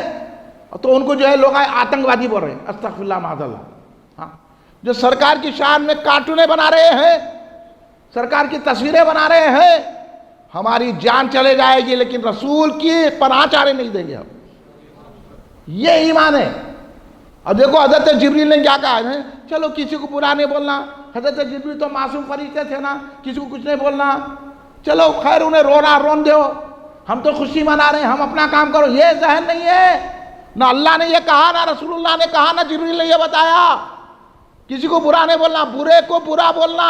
تو ان کو جو ہے لوگ آتنکوادی بول رہے ہیں، استغفر اللہ معاذ اللہ۔ ہاں، جو سرکار کی شان میں کارٹونیں بنا رہے ہیں، سرکار کی تصویریں بنا رہے ہیں، ہماری جان چلے جائے گی لیکن رسول کی پناہ چارے نہیں دیں گے ہم۔ یہ ایمان ہے۔ اب دیکھو حضرت جبریل نے کیا کہا ہے، چلو کسی کو برا نہیں بولنا۔ حضرت جبریل تو معصوم فرشتے تھے نا، کسی کو کچھ نہیں بولنا، چلو خیر انہیں رون دو، ہم تو خوشی منا رہے ہیں، ہم اپنا کام کرو۔ یہ ذہن نہیں ہے، نہ اللہ نے یہ کہا، نہ رسول اللہ نے کہا، نہ جبریل نے یہ بتایا۔ کسی کو برا نہیں بولنا، برے کو برا بولنا۔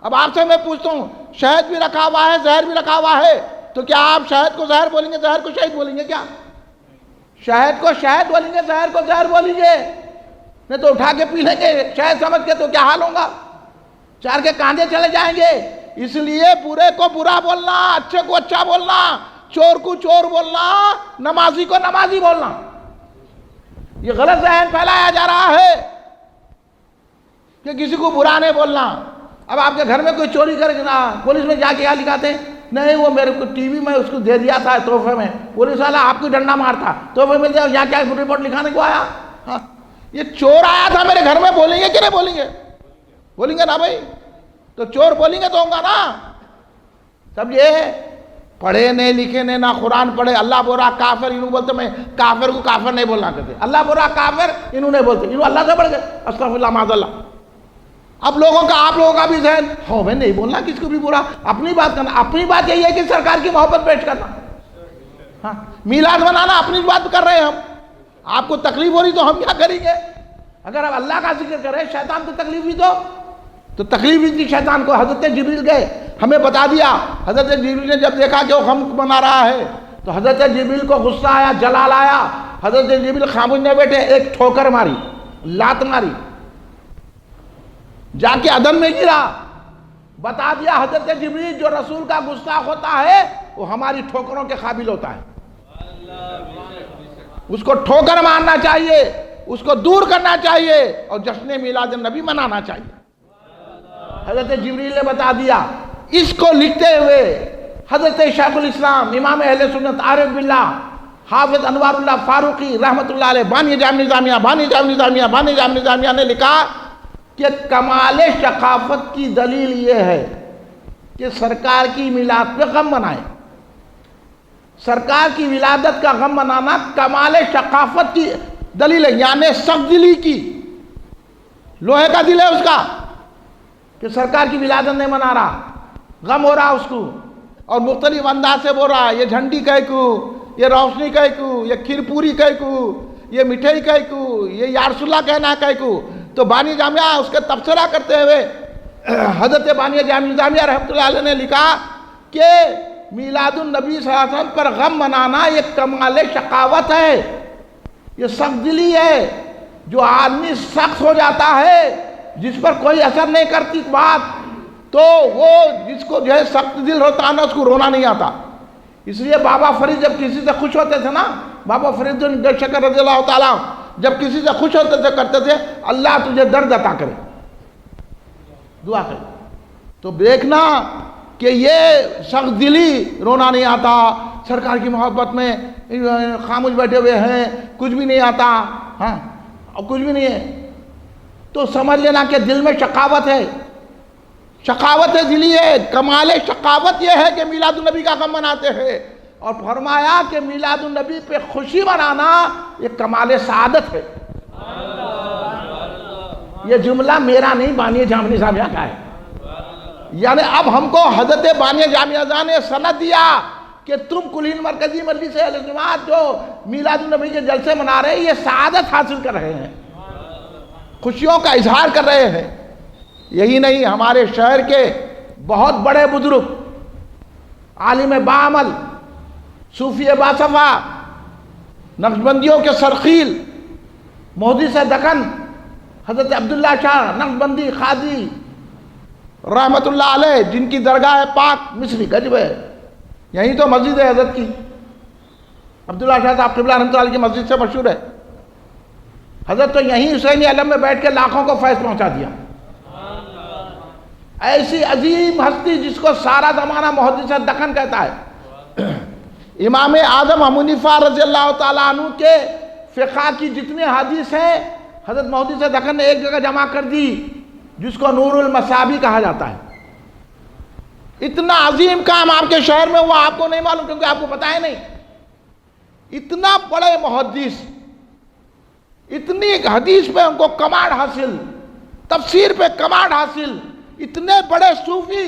اب آپ سے میں پوچھتا ہوں، شہد بھی رکھا ہوا ہے، زہر بھی رکھا ہوا ہے، تو کیا آپ شہد کو زہر بولیں گے، زہر کو شہد بولیں گے؟ کیا شہد کو شہد بولیں گے، زہر کو زہر بولیں گے؟ نہیں تو اٹھا کے پی لیں گے شہد سمجھ کے، تو کیا حال ہوگا؟ چار کے کاندھے چلے جائیں گے۔ اس لیے برے کو برا بولنا، اچھے کو اچھا بولنا، چور کو چور بولنا، نمازی کو نمازی بولنا، یہ غلط ذہن پھیلایا جا رہا ہے کہ کسی کو برا نہیں بولنا۔ اب آپ کے گھر میں کوئی چوری کرے گا، پولیس میں جا کے کیا لکھاتے ہیں؟ نہیں وہ میرے کو ٹی وی میں اس کو دے دیا تھا تحفے میں، پولیس والا آپ کو ڈنڈا مارتا، تحفے مل جائے، یہاں کیا رپورٹ لکھانے کو آیا؟ ہاں، یہ چور آیا تھا میرے گھر میں، بولیں گے کہ نہیں بولیں گے؟ بولیں گے نا بھائی، تو چور بولیں گے تو ہوں گا نا۔ سب یہ پڑھے نہیں لکھے نہیں، نہ قرآن پڑھے، اللہ بول رہا کافر، انہوں بولتے میں کافر کو کافر نہیں بولنا کہتے، اللہ بول رہا کافر، انہوں نہیں بولتے، انہوں اللہ سے پڑھ گئے، استغفر اللہ معاذ اللہ۔ اب لوگوں کا، آپ لوگوں کا بھی ذہن ہو میں نہیں بولنا کس کو بھی برا، اپنی بات کرنا۔ اپنی بات یہی ہے کہ سرکار کی محبت پیش کرنا، ہاں، میلاد منانا اپنی بات کر رہے ہیں ہم، آپ کو تکلیف ہو رہی تو ہم کیا کریں گے؟ اگر آپ اللہ کا ذکر کریں، شیطان کو تکلیف ہوئی تو تکلیف ہوئی تھی شیطان کو۔ حضرت جبریل گئے، ہمیں بتا دیا۔ حضرت جبریل نے جب دیکھا کہ وہ غم منا رہا ہے تو حضرت جبریل کو غصہ آیا، جلال آیا۔ حضرت جبریل خاموش نہیں بیٹھے، ایک ٹھوکر ماری، لات ماری، جا کے عدم میں گرا۔ بتا دیا حضرت جبریل جو رسول کا گستاخ ہوتا ہے وہ ہماری ٹھوکروں کے قابل ہوتا ہے، اس کو ٹھوکر مارنا چاہیے، اس کو دور کرنا چاہیے اور جشن میلاد النبی منانا چاہیے۔ حضرت جبریل نے بتا دیا۔ اس کو لکھتے ہوئے حضرت شیخ الاسلام امام اہل سنت عارف باللہ حافظ انوار اللہ فاروقی رحمۃ اللہ علیہ، بانی جامع نظامیہ نے لکھا کہ کمال ثقافت کی دلیل یہ ہے کہ سرکار کی میلاد پہ غم منائے۔ سرکار کی ولادت کا غم منانا کمال ثقافت کی دلیل ہے، یعنی سخت دلی کی، لوہے کا دل ہے اس کا کہ سرکار کی ولادت نہیں منا رہا، غم ہو رہا اس کو، اور مختلف انداز سے بول رہا ہے، یہ جھنڈی کہے کو، یہ روشنی کہے کو، یہ کھیر پوری کہے کو، یہ مٹھائی کہے کو، یہ یا رسول اللہ کہنا کہے کو۔ تو بانی جامعہ اس کے تبصرہ کرتے ہوئے حضرت بانی جامعہ نظامیہ رحمۃ اللہ علیہ نے لکھا کہ میلاد النبی صلی اللہ علیہ وسلم پر غم منانا یہ کمال ثقافت ہے، یہ سخت دلی ہے۔ جو آدمی سخت ہو جاتا ہے، جس پر کوئی اثر نہیں کرتی بات، تو وہ جس کو جو ہے سخت دل ہوتا ہے نا، اس کو رونا نہیں آتا۔ اس لیے بابا فرید جب کسی سے خوش ہوتے تھے نا، بابا فرید شکر رضی اللہ تعالیٰ جب کسی سے خوش ہوتے تھے کرتے تھے، اللہ تجھے درد عطا کرے، دعا کرے۔ تو دیکھنا کہ یہ سخت دلی، رونا نہیں آتا، سرکار کی محبت میں خاموش بیٹھے ہوئے ہیں، کچھ بھی نہیں آتا، ہاں، اور کچھ بھی نہیں ہے، تو سمجھ لینا کہ دل میں شقاوت ہے، شقاوت دلی ہے۔ کمال شقاوت یہ ہے کہ میلاد النبی کا غم مناتے ہیں، اور فرمایا کہ میلاد النبی پہ خوشی منانا یہ کمال سعادت ہے۔ یہ جملہ میرا نہیں، بانی جامعہ جامعہ کا ہے. یعنی اب ہم کو حضرت بانی جامعہ نے سند دیا کہ تم کلین مرکزی مجلس اہل جماعت جو میلاد النبی کے جلسے منا رہے ہیں یہ سعادت حاصل کر رہے ہیں، خوشیوں کا اظہار کر رہے ہیں. یہی نہیں، ہمارے شہر کے بہت بڑے بزرگ، عالم باعمل، صوفی باصفا، نقشبندیوں کے سرخیل، محدث دکن حضرت عبداللہ شاہ نقشبندی قاضی رحمت اللہ علیہ، جن کی درگاہ پاک مصری گجب ہے، یہی تو مسجد ہے حضرت کی. عبداللہ شاہ صاحب قبلہ رحمۃ اللہ علیہ کی مسجد سے مشہور ہے. حضرت تو یہیں حسینی علم میں بیٹھ کے لاکھوں کو فیض پہنچا دیا. ایسی عظیم ہستی جس کو سارا زمانہ محدث دکن کہتا ہے. امام اعظم ابو حنیفہ رضی اللہ تعالیٰ عنہ کے فقہ کی جتنے حدیث ہیں حضرت محدث دکن نے ایک جگہ جمع کر دی، جس کو نور المصابیح کہا جاتا ہے. اتنا عظیم کام آپ کے شہر میں ہوا، آپ کو نہیں معلوم کیونکہ آپ کو پتہ ہے نہیں. اتنا بڑے محدث، اتنی حدیث پہ ان کو کمانڈ حاصل، تفسیر پہ کمانڈ حاصل، اتنے بڑے صوفی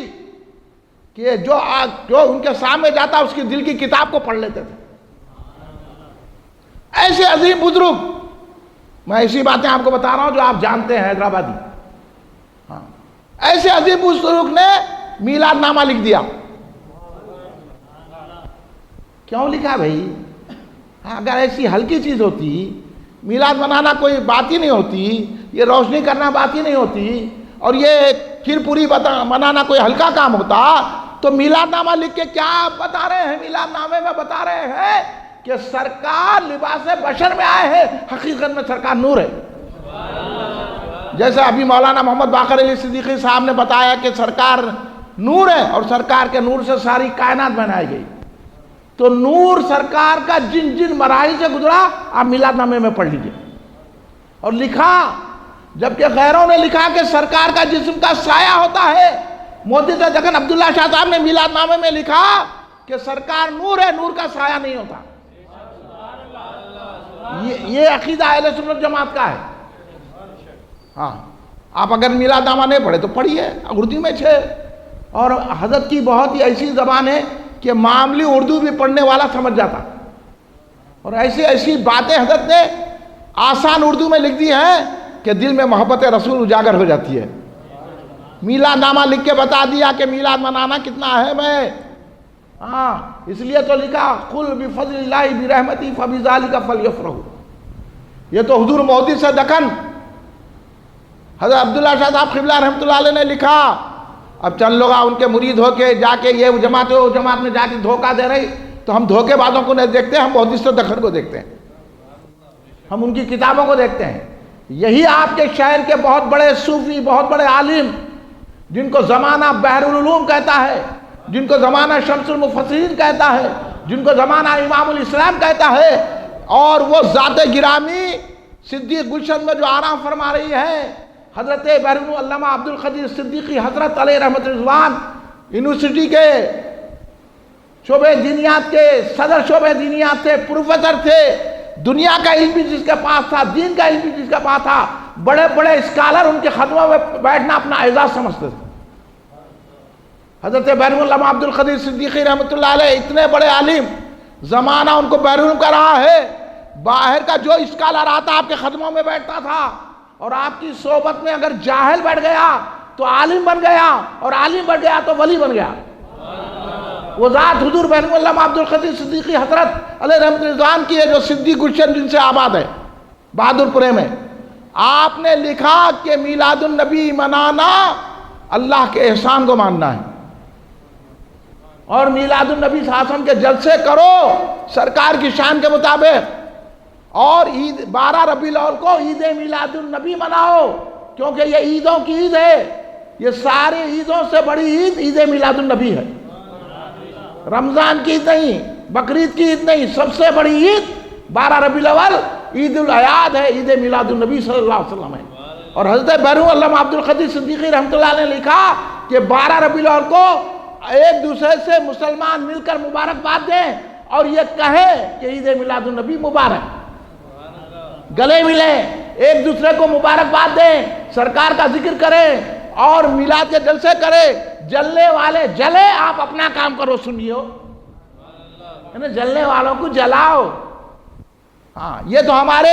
کہ جو ان کے سامنے جاتا اس کی دل کی کتاب کو پڑھ لیتے تھے. ایسے عظیم بزرگ، میں ایسی باتیں آپ کو بتا رہا ہوں جو آپ جانتے ہیں حیدرآبادی. ہاں، ایسے عظیم بزرگ نے میلاد نامہ لکھ دیا. کیوں لکھا بھائی؟ اگر ایسی ہلکی چیز ہوتی، میلاد منانا کوئی بات ہی نہیں ہوتی، یہ روشنی کرنا بات ہی نہیں ہوتی، اور یہ کھیر پوری منانا کوئی ہلکا کام ہوتا، تو میلاد نامہ لکھ کے کیا بتا رہے ہیں؟ میلاد نامے میں بتا رہے ہیں کہ سرکار لباس بشر میں آئے ہیں، حقیقت میں سرکار نور ہے. جیسے ابھی مولانا محمد باقر علی صدیقی صاحب نے بتایا کہ سرکار نور ہے اور سرکار کے نور سے ساری کائنات بنائی گئی. تو نور سرکار کا جن جن مراحل سے گزرا آپ میلاد نامے میں پڑھ لیجئے. اور لکھا، جبکہ غیروں نے لکھا کہ سرکار کا جسم کا سایہ ہوتا ہے، محدث دکن عبداللہ شاہ صاحب نے میلاد نامے میں لکھا کہ سرکار نور ہے، نور کا سایہ نہیں ہوتا. یہ عقیدہ اہل سنت جماعت کا ہے. ہاں، آپ اگر میلاد نامہ نہیں پڑھے تو پڑھیے، اردو میں چھے. اور حضرت کی بہت ہی ایسی زبان ہے کہ معاملی اردو بھی پڑھنے والا سمجھ جاتا. اور ایسی باتیں حضرت نے آسان اردو میں لکھ دی ہیں کہ دل میں محبت رسول اجاگر ہو جاتی ہے. میلاد نامہ لکھ کے بتا دیا کہ میلاد منانا کتنا اہم ہے. ہاں، اس لیے تو لکھا قل بفضل اللہ برحمتہ فبذلک فلیفرحوا. یہ تو حضور محدث دکن حضرت عبداللہ شاہ صاحب قبلہ رحمۃ اللہ علیہ نے لکھا. اب چند لوگ ان کے مرید ہو کے جا کے یہ جماعت وہ جماعت میں جا کے دھوکہ دے رہی، تو ہم دھوکے بازوں کو نہیں دیکھتے، ہم محدث دکن کو دیکھتے ہیں، ہم ان کی کتابوں کو دیکھتے ہیں. یہی آپ کے شہر کے بہت بڑے صوفی، بہت بڑے عالم، جن کو زمانہ بحر العلوم کہتا ہے، جن کو زمانہ شمس المفسرین کہتا ہے، جن کو زمانہ امام الاسلام کہتا ہے، اور وہ ذات گرامی صدیق گلشن میں جو آرام فرما رہی ہے، حضرت بحر علامہ عبدالقدیر صدیقی حضرت علیہ رحمت رضوان، یونیورسٹی کے شعبہ دینیات کے صدر شعبہ دینیات تھے، پروفیسر تھے، دنیا کا علم بھی جس کے پاس تھا، دین کا علم بھی جس کے پاس تھا، بڑے بڑے اسکالر ان کے خدموں میں بیٹھنا اپنا اعزاز سمجھتے تھے. حضرت بحر علامہ عبدالقدیر صدیقی رحمت اللہ علیہ اتنے بڑے عالم، زمانہ ان کو بحر علوم کا رہا ہے، باہر کا جو اسکالر آتا آپ کے خدموں میں بیٹھتا تھا، اور آپ کی صحبت میں اگر جاہل بیٹھ گیا تو عالم بن گیا، اور عالم بن گیا تو ولی بن گیا. وہ ذات حضور بحر علامہ عبدالقدیر صدیقی حضرت علیہ رحمت رضوان کی ہے، جو صدیق گلشن جن سے آباد ہے بہادر پورے میں. آپ نے لکھا کہ میلاد النبی منانا اللہ کے احسان کو ماننا ہے، اور میلاد النبی صلی اللہ علیہ وسلم کے جلسے کرو سرکار کی شان کے مطابق، اور 12 ربیع الاول کو عید میلاد النبی مناؤ، کیونکہ یہ عیدوں کی عید ہے. یہ ساری عیدوں سے بڑی عید عید میلاد النبی ہے. رمضان کی عید نہیں، بقرعید کی عید نہیں، سب سے بڑی عید 12 ربیع الاول عید الاعیاد ہے، عید میلاد النبی صلی اللہ علیہ وسلم ہے. اور حضرت بحر علامہ عبدالقدیر صدیقی رحمۃ اللہ علیہ نے لکھا کہ 12 ربیع الاول کو ایک دوسرے سے مسلمان مل کر مبارکباد دیں اور یہ کہیں کہ عید میلاد النبی مبارک، گلے ملیں، ایک دوسرے کو مبارکباد دیں، سرکار کا ذکر کریں اور میلاد کے جلسے کریں۔ جلنے والے جلے، آپ اپنا کام کرو، سنیو، جلنے والوں کو جلاؤ۔ ہاں، یہ تو ہمارے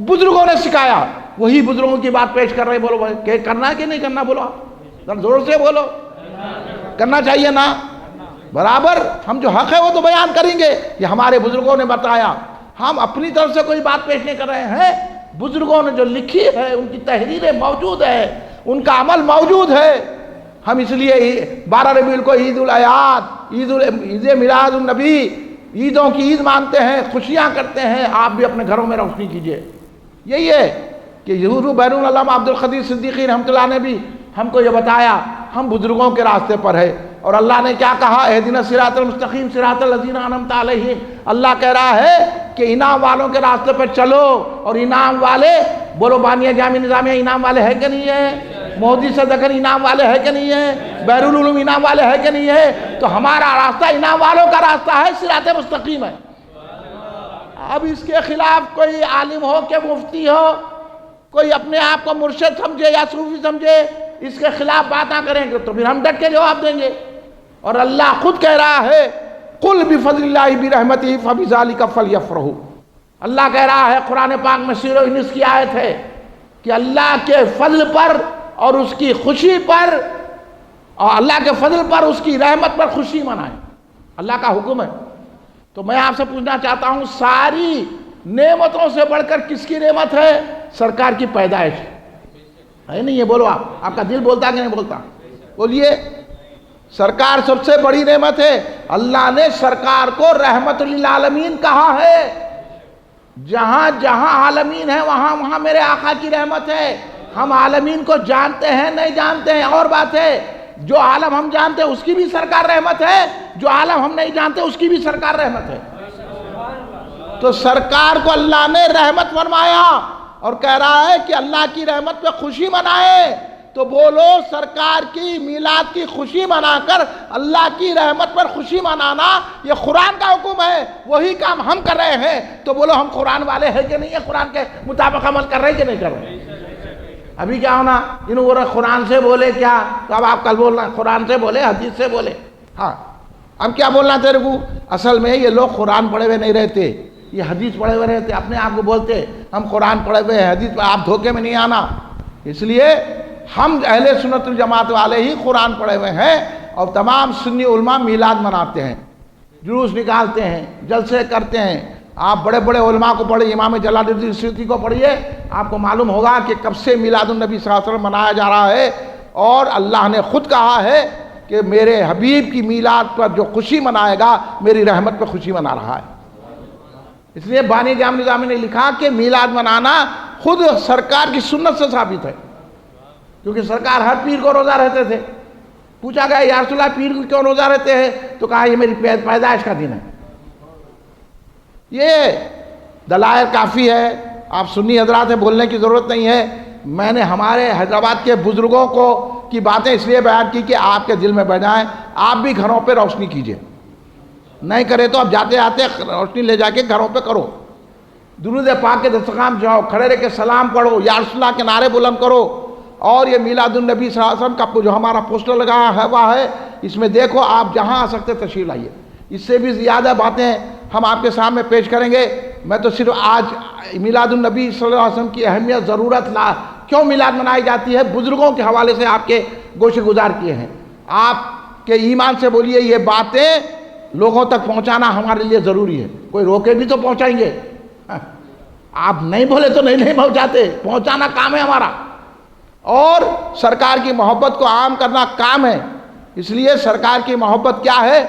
بزرگوں نے سکھایا، وہی بزرگوں کی بات پیش کر رہے۔ بولو بھائی، کہ کرنا کہ نہیں کرنا؟ بولو آپ زور سے بولو، کرنا چاہیے نا؟ برابر، ہم جو حق ہے وہ تو بیان کریں گے، یہ ہمارے بزرگوں نے بتایا، ہم اپنی طرف سے کوئی بات پیش نہیں کر رہے ہیں۔ بزرگوں نے جو لکھی ہے، ان کی تحریریں موجود ہے، ان کا عمل موجود ہے۔ ہم اس لیے 12 ربیع کو عید الاعیاد، عید میلاد النبی، عیدوں کی عید مانتے ہیں، خوشیاں کرتے ہیں۔ آپ بھی اپنے گھروں میں روشنی کیجئے۔ یہی ہے کہ حضور بین العلماء عبدالقدیر صدیقی رحمۃ اللہ نے بھی ہم کو یہ بتایا، ہم بزرگوں کے راستے پر ہے۔ اور اللہ نے کیا کہا؟ اہدنا الصراط المستقیم صراط الذین انعمت علیہم۔ اللہ کہہ رہا ہے کہ انعام والوں کے راستے پر چلو، اور انعام والے، بولو بانیہ جامع نظامیہ انعام والے ہے کہ نہیں ہے؟ مودی سے دکن انعام والے ہے کہ نہیں ہے؟ بحرالعلوم انعام والے ہے کہ نہیں ہے؟ تو ہمارا راستہ انعام والوں کا راستہ ہے، صراط مستقیم ہے۔ اب اس کے خلاف کوئی عالم ہو کہ مفتی ہو، کوئی اپنے آپ کو مرشد سمجھے یا صوفی سمجھے، اس کے خلاف بات نہ کریں گے تو پھر ہم ڈٹ کے جواب دیں گے۔ اور اللہ خود کہہ رہا ہے، قل بفضل اللہ برحمتہ فبذلک فلیفرحوا۔ اللہ کہہ رہا ہے قرآن پاک میں سورہ یونس کی آیت ہے کہ اللہ کے فضل پر اور اس کی خوشی پر، اور اللہ کے فضل پر اس کی رحمت پر خوشی منائیں۔ اللہ کا حکم ہے۔ تو میں آپ سے پوچھنا چاہتا ہوں، ساری نعمتوں سے بڑھ کر کس کی نعمت ہے؟ سرکار کی پیدائش ہے نہیں؟ یہ بولو، آپ کا دل بولتا کہ نہیں بولتا؟ بولیے۔ سرکار سب سے بڑی نعمت ہے۔ اللہ نے سرکار کو رحمت للعالمین کہا ہے۔ جہاں جہاں عالمین ہے وہاں وہاں میرے آقا کی رحمت ہے۔ ہم عالمین کو جانتے ہیں نہیں جانتے ہیں اور بات ہے، جو عالم ہم جانتے ہیں اس کی بھی سرکار رحمت ہے، جو عالم ہم نہیں جانتے اس کی بھی سرکار رحمت ہے۔ تو سرکار کو اللہ نے رحمت فرمایا اور کہہ رہا ہے کہ اللہ کی رحمت پہ خوشی منائے۔ تو بولو، سرکار کی میلاد کی خوشی منا کر اللہ کی رحمت پر خوشی منانا یہ قرآن کا حکم ہے، وہی کام ہم کر رہے ہیں۔ تو بولو، ہم قرآن والے ہیں کہ نہیں ہیں؟ قرآن کے مطابق عمل کر رہے ہیں کہ نہیں کر رہے؟ ابھی کیا ہونا، انہوں بول رہے قرآن سے بولے کیا؟ تو اب آپ کل بولنا قرآن سے بولے، حدیث سے بولے۔ ہاں، اب کیا بولنا تیرے کو؟ اصل میں یہ لوگ قرآن پڑھے ہوئے نہیں رہتے، یہ حدیث پڑھے ہوئے رہتے، اپنے آپ کو بولتے ہم قرآن پڑھے ہوئے ہیں، حدیث پہ۔ آپ دھوکے میں نہیں آنا۔ اس لیے ہم اہل سنت الجماعت والے ہی قرآن پڑھے ہوئے ہیں، اور تمام سنی علماء میلاد مناتے ہیں، جلوس نکالتے ہیں، جلسے کرتے ہیں۔ آپ بڑے بڑے علماء کو پڑھیں، امام جلال الدین سیوطی کو پڑھیے، آپ کو معلوم ہوگا کہ کب سے میلاد النبی صلی اللہ علیہ وسلم منایا جا رہا ہے۔ اور اللہ نے خود کہا ہے کہ میرے حبیب کی میلاد پر جو خوشی منائے گا میری رحمت پہ خوشی منا رہا ہے۔ اس لیے بانی جامع نظامی نے لکھا کہ میلاد منانا خود سرکار کی سنت سے ثابت ہے، کیونکہ سرکار ہر پیر کو روزہ رہتے تھے۔ پوچھا گیا یا رسول اللہ پیر کو کیوں روزہ رہتے ہیں؟ تو کہا یہ میری پیدائش کا دن ہے۔ یہ دلائل کافی ہے، آپ سنی حضرات ہیں، بولنے کی ضرورت نہیں ہے۔ میں نے ہمارے حیدرآباد کے بزرگوں کو کی باتیں اس لیے بیان کی کہ آپ کے دل میں بیٹھ جائیں۔ آپ بھی گھروں پہ روشنی کیجئے، نہیں کرے تو اب جاتے آتے روشنی لے جا کے گھروں پہ کرو، درود پاک کے دسترخوان جاؤ، کھڑے رہ کے سلام پڑھو، یا رسول اللہ کے نعرے بلند کرو۔ اور یہ میلاد النبی صلی اللہ علیہ وسلم کا جو ہمارا پوسٹر لگایا ہے ہوا ہے، اس میں دیکھو، آپ جہاں آ سکتے تشریف لائیے۔ اس سے بھی زیادہ باتیں ہم آپ کے سامنے پیش کریں گے۔ میں تو صرف آج میلاد النبی صلی اللہ علیہ وسلم کی اہمیت، ضرورت، کیوں میلاد منائی جاتی ہے، بزرگوں کے حوالے سے آپ کے گوشے گزار کیے ہیں۔ آپ کے ایمان سے بولیے، یہ باتیں لوگوں تک پہنچانا ہمارے لیے ضروری ہے۔ کوئی روکے بھی تو پہنچائیں گے، آپ نہیں بولے تو نہیں پہنچاتے، پہنچانا کام ہے ہمارا، اور سرکار کی محبت کو عام کرنا کام ہے۔ اس لیے سرکار کی محبت کیا ہے؟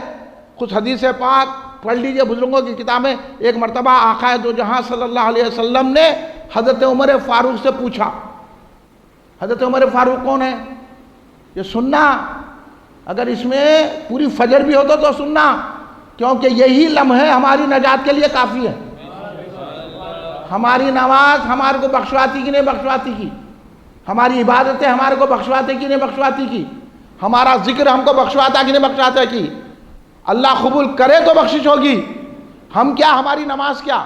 کچھ حدیث پاک پڑھ لیجئے بزرگوں کی کتابیں۔ ایک مرتبہ آقا دو جہاں صلی اللہ علیہ وسلم نے حضرت عمر فاروق سے پوچھا۔ حضرت عمر فاروق کون ہے؟ یہ سننا، اگر اس میں پوری فجر بھی ہوتا تو سننا، کیونکہ یہی لمحے ہماری نجات کے لیے کافی ہے۔ ہماری نماز ہمارے کو بخشواتی کی نہیں بخشواتی کی، ہماری عبادتیں ہمارے کو بخشواتے کی نہیں بخشواتی کی، ہمارا ذکر ہم کو بخشواتا کی نہیں بخشواتا کی۔ اللہ قبول کرے تو بخشش ہوگی۔ ہم کیا، ہماری نماز کیا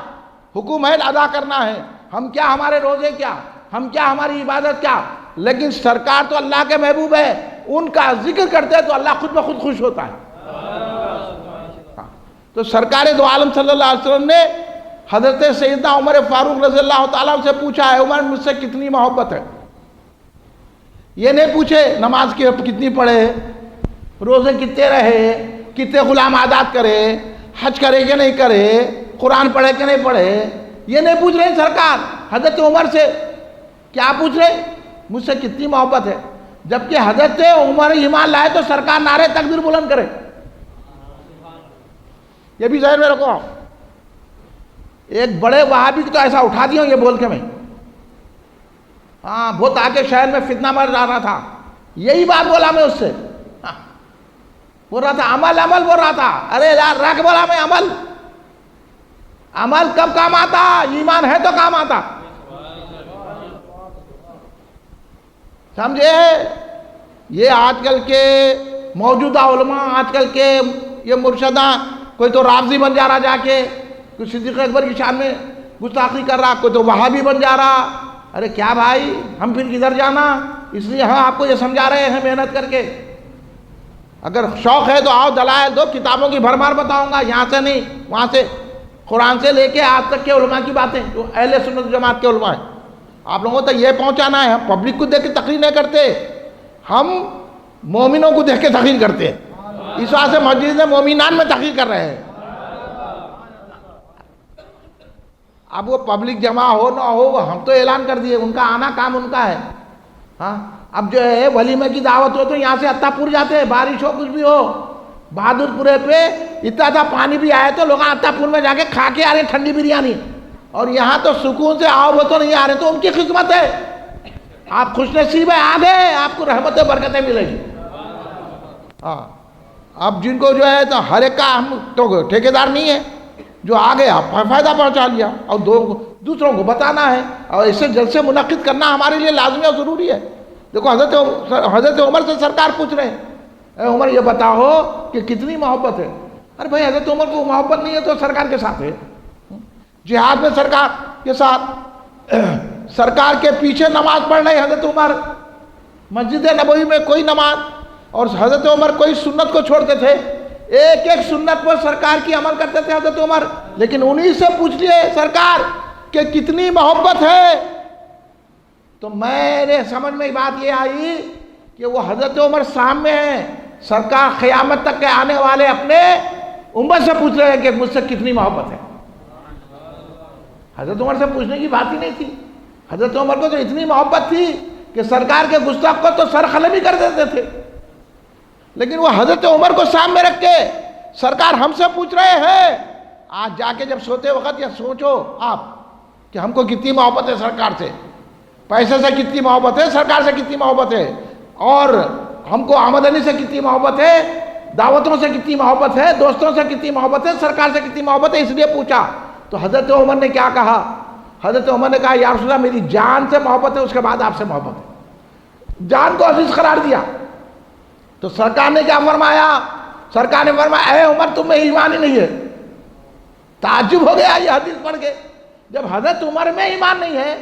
حکم ہے، ادا کرنا ہے۔ ہم کیا ہمارے روزے کیا، ہم کیا ہماری عبادت کیا، لیکن سرکار تو اللہ کے محبوب ہے، ان کا ذکر کرتے ہیں تو اللہ خود بخود خوش ہوتا ہے۔ تو سرکار دو عالم صلی اللہ علیہ وسلم نے حضرت سیدنا عمر فاروق رضی اللہ تعالیٰ عنہ سے پوچھا ہے، عمر مجھ سے کتنی محبت ہے؟ یہ نہیں پوچھے نماز کی کتنی پڑھے، روزے کتنے رہے، کتنے غلام آزاد کرے، حج کرے کہ نہیں کرے، قرآن پڑھے کہ نہیں پڑھے، یہ نہیں پوچھ رہے سرکار حضرت عمر سے۔ کیا پوچھ رہے؟ مجھ سے کتنی محبت ہے۔ جبکہ حضرت عمر ایمان لائے تو سرکار نعرے تکبیر بلند کرے۔ یہ بھی ذہن میں رکھو۔ ایک بڑے وہابی کو تو ایسا اٹھا دیا یہ بول کے میں، ہاں بہت آگے شہر میں فتنہ مر رہا تھا، یہی بات بولا میں اس سے، بول رہا تھا عمل عمل بول رہا تھا، ارے یار رکھ بولا میں عمل، عمل کب کام آتا؟ ایمان ہے تو کام آتا، سمجھے؟ یہ آج کل کے موجودہ علماء، آج کل کے یہ مرشدہ، کوئی تو رافضی بن جا رہا جا کے، کوئی صدیق اکبر کی شان میں گستاخی کر رہا، کوئی تو وہابی بن جا رہا۔ ارے کیا بھائی، ہم پھر کدھر جانا؟ اس لیے ہم آپ کو یہ سمجھا رہے ہیں محنت کر کے۔ اگر شوق ہے تو آؤ دلائل دو، کتابوں کی بھرمار بتاؤں گا، یہاں سے نہیں وہاں سے، قرآن سے لے کے آج تک کے علماء کی باتیں جو اہل سنت جماعت کے علماء ہیں، آپ لوگوں تک یہ پہنچانا ہے۔ ہم پبلک کو دیکھ کے تقریر نہیں کرتے، ہم مومنوں کو دیکھ کے تقریر کرتے ہیں۔ اس واسطے مسجد مومنان میں تقریر کر رہے ہیں۔ اب وہ پبلک جمع ہو نہ ہو، ہم تو اعلان کر دیے، ان کا آنا کام ان کا ہے۔ ہاں اب جو ہے ولیمہ کی دعوت ہو تو یہاں سے اتہ پور جاتے ہیں، بارش ہو کچھ بھی ہو، بہادر پورے پہ اتنا تھا پانی بھی آئے تو لوگ اتہ پور میں جا کے کھا کے آ رہے ہیں ٹھنڈی بریانی، اور یہاں تو سکون سے آؤ وہ تو نہیں آ رہے، تو ان کی خدمت ہے۔ آپ خوش نصیب ہے، آ گئے، آپ کو رحمت و برکتیں ملے گی۔ ہاں اب جن کو جو ہے تو ہر ایک کا ہم تو ٹھیکیدار نہیں ہے، جو آگے آپ فائدہ پہنچا لیا اور دوسروں کو بتانا ہے، اور اسے جلسے منعقد کرنا ہمارے لیے لازمی اور ضروری ہے۔ دیکھو حضرت عمر سے سرکار پوچھ رہے ہیں، اے عمر یہ بتاؤ کہ کتنی محبت ہے؟ ارے بھائی حضرت عمر کو محبت نہیں ہے تو سرکار کے ساتھ ہے، جہاد میں سرکار کے ساتھ، سرکار کے پیچھے نماز پڑھ رہے حضرت عمر، مسجد نبوی میں کوئی نماز، اور حضرت عمر کوئی سنت کو چھوڑتے تھے، ایک ایک سنت پر سرکار کی عمل کرتے تھے حضرت عمر۔ لیکن انہی سے پوچھ لیے سرکار کہ کتنی محبت ہے، تو میرے سمجھ میں بات یہ آئی کہ وہ حضرت عمر سامنے ہیں، سرکار قیامت تک کے آنے والے اپنے امت سے پوچھ رہے ہیں کہ مجھ سے کتنی محبت ہے۔ حضرت عمر سے پوچھنے کی بات ہی نہیں تھی، حضرت عمر کو تو اتنی محبت تھی کہ سرکار کے گستاخ کو تو سر قلم ہی کر دیتے تھے، لیکن وہ حضرت عمر کو سامنے رکھ کے سرکار ہم سے پوچھ رہے ہیں۔ آج جا کے جب سوتے وقت یا سوچو آپ کہ ہم کو کتنی محبت ہے سرکار سے، پیسے سے کتنی محبت ہے، سرکار سے کتنی محبت ہے، اور ہم کو آمدنی سے کتنی محبت ہے، دعوتوں سے کتنی محبت ہے، دوستوں سے کتنی محبت ہے، سرکار سے کتنی محبت ہے، اس لیے پوچھا۔ تو حضرت عمر نے کیا کہا؟ حضرت عمر نے کہا یا رسول اللہ میری جان سے محبت ہے، اس کے بعد آپ سے محبت ہے، جان کو عزیز قرار دیا۔ تو سرکار نے کیا فرمایا؟ سرکار نے فرمایا اے عمر تم میں ایمان ہی نہیں ہے۔ تعجب ہو گیا یہ حدیث پڑھ کے، جب حضرت عمر میں ایمان نہیں ہے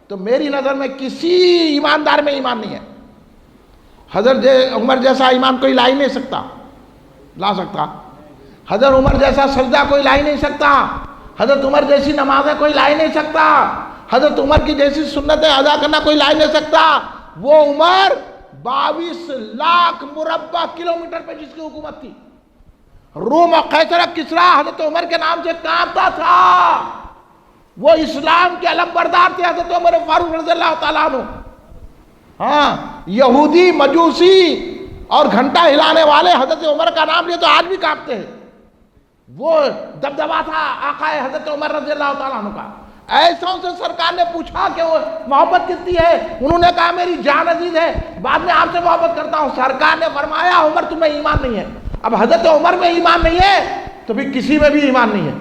تو میری نظر میں کسی ایماندار میں ایمان نہیں ہے۔ حضرت عمر جیسا ایمان کوئی لا ہی نہیں سکتا، لا سکتا؟ حضرت عمر جیسا سجدہ کوئی لا ہی نہیں سکتا، حضرت عمر جیسی نمازیں کوئی لا ہی نہیں سکتا، حضرت عمر کی جیسی سنتیں ادا کرنا کوئی لا ہی نہیں سکتا۔ وہ عمر 22 لاکھ مربع کلومیٹر پہ جس کی حکومت تھی، روم اور قیصر اور کسریٰ حضرت عمر کے نام سے کانپتا تھا، وہ اسلام کے علم بردار تھے حضرت عمر فاروق رضی اللہ تعالیٰ عنہ۔ ہاں یہودی مجوسی اور گھنٹا ہلانے والے حضرت عمر کا نام لیے تو آج بھی کانپتے ہیں۔ وہ دبدبا تھا آقا حضرت عمر رضی اللہ تعالیٰ عنہ کا۔ ایسوں سے سرکار نے پوچھا کہ وہ محبت کتنی ہے، انہوں نے کہا میری جان عزیز ہے، بعد میں آپ سے محبت کرتا ہوں۔ سرکار نے فرمایا عمر تمہیں ایمان نہیں ہے۔ اب حضرت عمر میں ایمان نہیں ہے تو بھی کسی میں بھی ایمان نہیں ہے،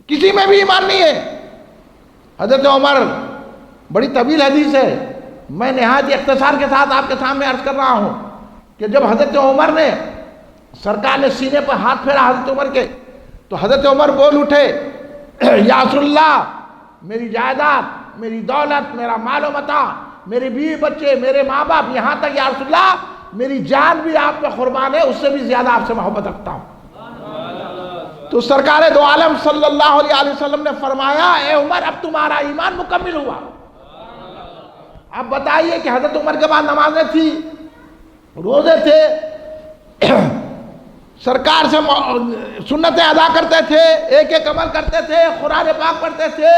کسی میں بھی ایمان نہیں ہے۔ حضرت عمر بڑی طویل حدیث ہے، میں نہایت اختصار کے ساتھ آپ کے سامنے عرض کر رہا ہوں کہ جب حضرت عمر نے، سرکار نے سینے پر ہاتھ پھیرا حضرت عمر کے، تو حضرت عمر بول اٹھے یا رسول اللہ میری جائیداد، میری دولت، میرا مال و متاع، میری بیوی بچے، میرے ماں باپ، یہاں تک یا رسول اللہ میری جان بھی آپ پہ قربان ہے، اس سے بھی زیادہ آپ سے محبت رکھتا ہوں۔ تو سرکار دو عالم صلی اللہ علیہ وسلم نے فرمایا اے عمر اب تمہارا ایمان مکمل ہوا۔ اب بتائیے کہ حضرت عمر کے بعد نمازیں تھی، روزے تھے، سرکار سے سنتیں ادا کرتے تھے، ایک ایک عمل کرتے تھے، قرآن پاک پڑھتے تھے۔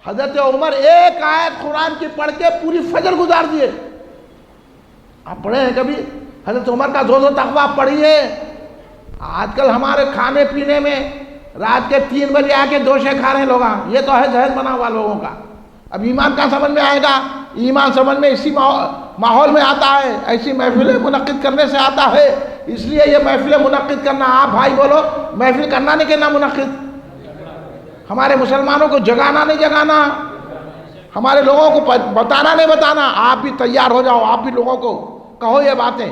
حضرت عمر ایک آیت قرآن کی پڑھ کے پوری فجر گزار دیے۔ آپ پڑھے ہیں کبھی حضرت عمر کا زوز و تقویٰ پڑھیے؟ آج کل ہمارے کھانے پینے میں رات کے 3 بجے آ کے دوشے کھا رہے ہیں لوگ، یہ تو ہے ذہن بنا ہوا لوگوں کا۔ اب ایمان کا سمجھ میں آئے گا؟ ایمان سمجھ میں اسی ماحول میں آتا ہے، ایسی محفلیں منعقد کرنے سے آتا ہے۔ اس لیے یہ محفلیں منعقد کرنا، آپ بھائی بولو محفل کرنا نہیں کرنا منعقد، ہمارے مسلمانوں کو جگانا نہیں جگانا، ہمارے لوگوں کو بتانا نہیں بتانا۔ آپ بھی تیار ہو جاؤ، آپ بھی لوگوں کو کہو یہ باتیں۔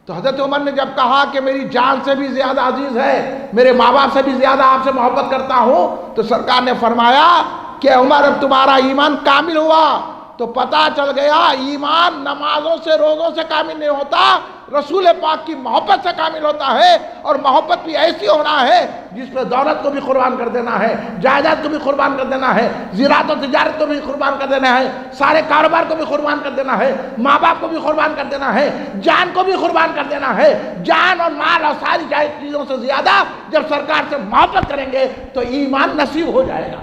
تو حضرت عمر نے جب کہا کہ میری جان سے بھی زیادہ عزیز ہے، میرے ماں باپ سے بھی زیادہ آپ سے محبت کرتا ہوں، تو سرکار نے فرمایا کہ عمر اب تمہارا ایمان کامل ہوا۔ تو پتہ چل گیا ایمان نمازوں سے روزوں سے کامل نہیں ہوتا، رسول پاک کی محبت سے کامل ہوتا ہے۔ اور محبت بھی ایسی ہونا ہے جس پہ دولت کو بھی قربان کر دینا ہے، جائیداد کو بھی قربان کر دینا ہے، زراعت و تجارت کو بھی قربان کر دینا ہے، سارے کاروبار کو بھی قربان کر دینا ہے، ماں باپ کو بھی قربان کر دینا ہے، جان کو بھی قربان کر دینا ہے۔ جان اور مال اور ساری چیزوں سے زیادہ جب سرکار سے محبت کریں گے تو ایمان نصیب ہو جائے گا۔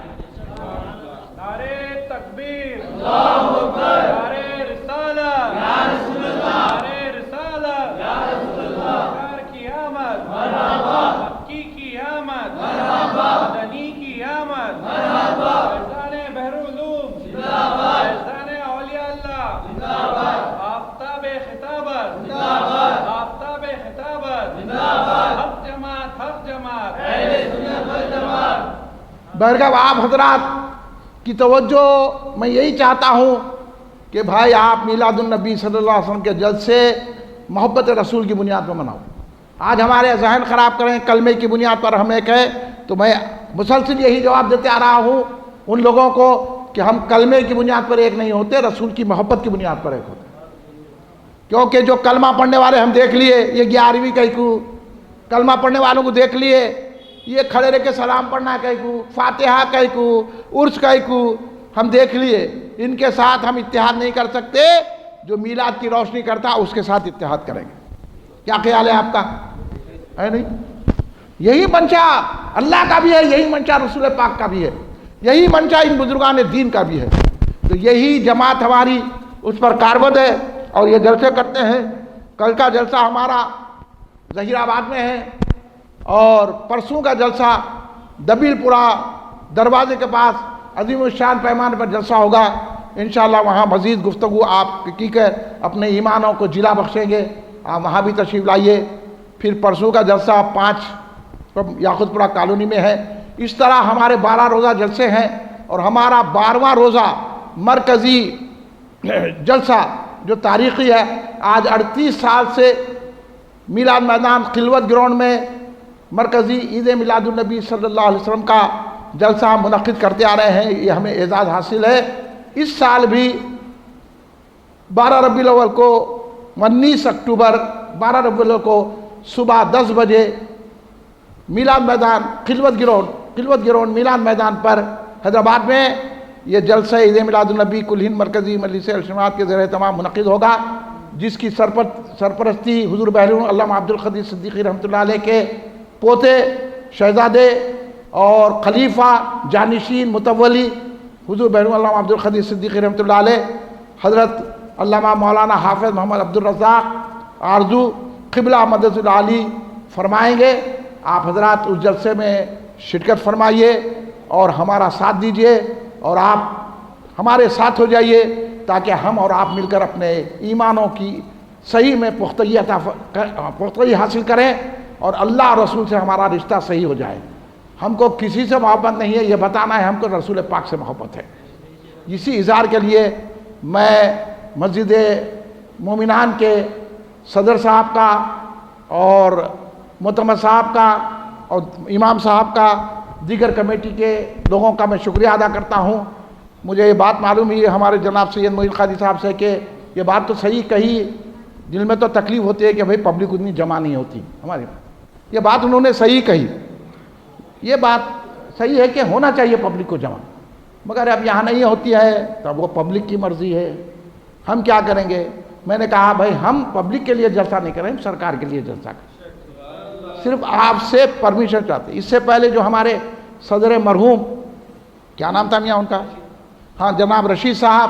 نعرے تکبیر، اللہ اکبر، نعرے رسالت، یا رسول اللہ، نعرے رسالت، یا رسول اللہ، سرکار کی آمد، مرحبا، مکی کی آمد، مرحبا، مدنی کی آمد، مرحبا، فیضان بحرالعلوم، زندہ باد، فیضان اولیاء اللہ، زندہ باد، آفتاب خطابت، زندہ باد، آفتاب خطابت، زندہ باد، حق جماعت، حق جماعت، اہل سنت والجماعت۔ برگب آپ حضرات کی توجہ میں یہی چاہتا ہوں کہ بھائی آپ میلاد النبی صلی اللہ علیہ وسلم کے جلد سے محبت رسول کی بنیاد پر مناؤ۔ آج ہمارے ذہن خراب کریں کلمے کی بنیاد پر ہم ایک ہے، تو میں مسلسل یہی جواب دیتے آ رہا ہوں ان لوگوں کو کہ ہم کلمے کی بنیاد پر ایک نہیں ہوتے، رسول کی محبت کی بنیاد پر ایک ہوتے۔ کیونکہ جو کلمہ پڑھنے والے ہم دیکھ لیے، یہ 11ویں کہیں کو کلمہ پڑھنے والوں کو دیکھ لیے، یہ کھڑے رہ کے سلام پڑھنا کہیں کو، فاتحہ کہیں کو، عرس کہیں کو ہم دیکھ لیے، ان کے ساتھ ہم اتحاد نہیں کر سکتے۔ جو میلاد کی روشنی کرتا اس کے ساتھ اتحاد کریں گے۔ کیا خیال ہے آپ کا؟ ہے نہیں؟ یہی منشا اللہ کا بھی ہے، یہی منشا رسول پاک کا بھی ہے، یہی منشا ان بزرگان دین کا بھی ہے۔ تو یہی جماعت ہماری اس پر کاربد ہے اور یہ جلسے کرتے ہیں۔ کل کا جلسہ ہمارا ظہیر آباد میں ہے اور پرسوں کا جلسہ دبیل پورہ دروازے کے پاس عظیم الشان پیمانے پر جلسہ ہوگا۔ انشاءاللہ وہاں مزید گفتگو آپ کی کر اپنے ایمانوں کو جلا بخشیں گے، آپ وہاں بھی تشریف لائیے۔ پھر پرسوں کا جلسہ 5 یاقوت پورہ کالونی میں ہے۔ اس طرح ہمارے 12 روزہ جلسے ہیں اور ہمارا 12واں روزہ مرکزی جلسہ جو تاریخی ہے، آج 38 سال سے میلاد میدان خلوت گراؤنڈ میں مرکزی عید میلاد النبی صلی اللہ علیہ وسلم کا جلسہ ہم منعقد کرتے آ رہے ہیں، یہ ہمیں اعزاز حاصل ہے۔ اس سال بھی 12 ربیع الاول کو 19 اکتوبر 12 ربیع الاول کو صبح 10 بجے میلاد میدان خلوت گراؤنڈ میلاد میدان پر حیدرآباد میں یہ جلسہ عید میلاد النبی کل ہند مرکزی مجلس الاجتماعات کے زیر اہتمام منعقد ہوگا، جس کی سرپرستی حضور بحرالعلوم علامہ عبدالقدیر صدیقی رحمۃ اللہ علیہ کے پوتے شہزادے اور خلیفہ جانشین متولی حضور بحرالعلوم علامہ عبدالقدیر صدیقی رحمۃ اللہ علیہ حضرت علامہ مولانا حافظ محمد عبدالرزاق آرزو قبلہ مدد العالی فرمائیں گے۔ آپ حضرات اس جلسے میں شرکت فرمائیے اور ہمارا ساتھ دیجیے اور آپ ہمارے ساتھ ہو جائیے تاکہ ہم اور آپ مل کر اپنے ایمانوں کی صحیح میں پختگی حاصل کریں اور اللہ اور رسول سے ہمارا رشتہ صحیح ہو جائے۔ ہم کو کسی سے محبت نہیں ہے، یہ بتانا ہے ہم کو رسول پاک سے محبت ہے۔ اسی اظہار کے لیے میں مسجد مومنان کے صدر صاحب کا اور معتمد صاحب کا اور امام صاحب کا دیگر کمیٹی کے لوگوں کا میں شکریہ ادا کرتا ہوں. مجھے یہ بات معلوم ہوئی ہمارے جناب سید معین قادری صاحب سے کہ یہ بات تو صحیح کہی. دل میں تو تکلیف ہوتی ہے کہ بھئی پبلک اتنی جمع نہیں ہوتی ہمارے. یہ بات انہوں نے صحیح کہی. یہ بات صحیح ہے کہ ہونا چاہیے پبلک کو جمع، مگر اب یہاں نہیں ہوتی ہے تب وہ پبلک کی مرضی ہے. ہم کیا کریں گے؟ میں نے کہا بھائی ہم پبلک کے لیے جلسہ نہیں کریں، ہم سرکار کے لیے جلسہ کریں. صرف آپ سے پرمیشن چاہتے. اس سے پہلے جو ہمارے صدر مرحوم، کیا نام تھا میاں ان کا؟ ہاں جناب رشید صاحب،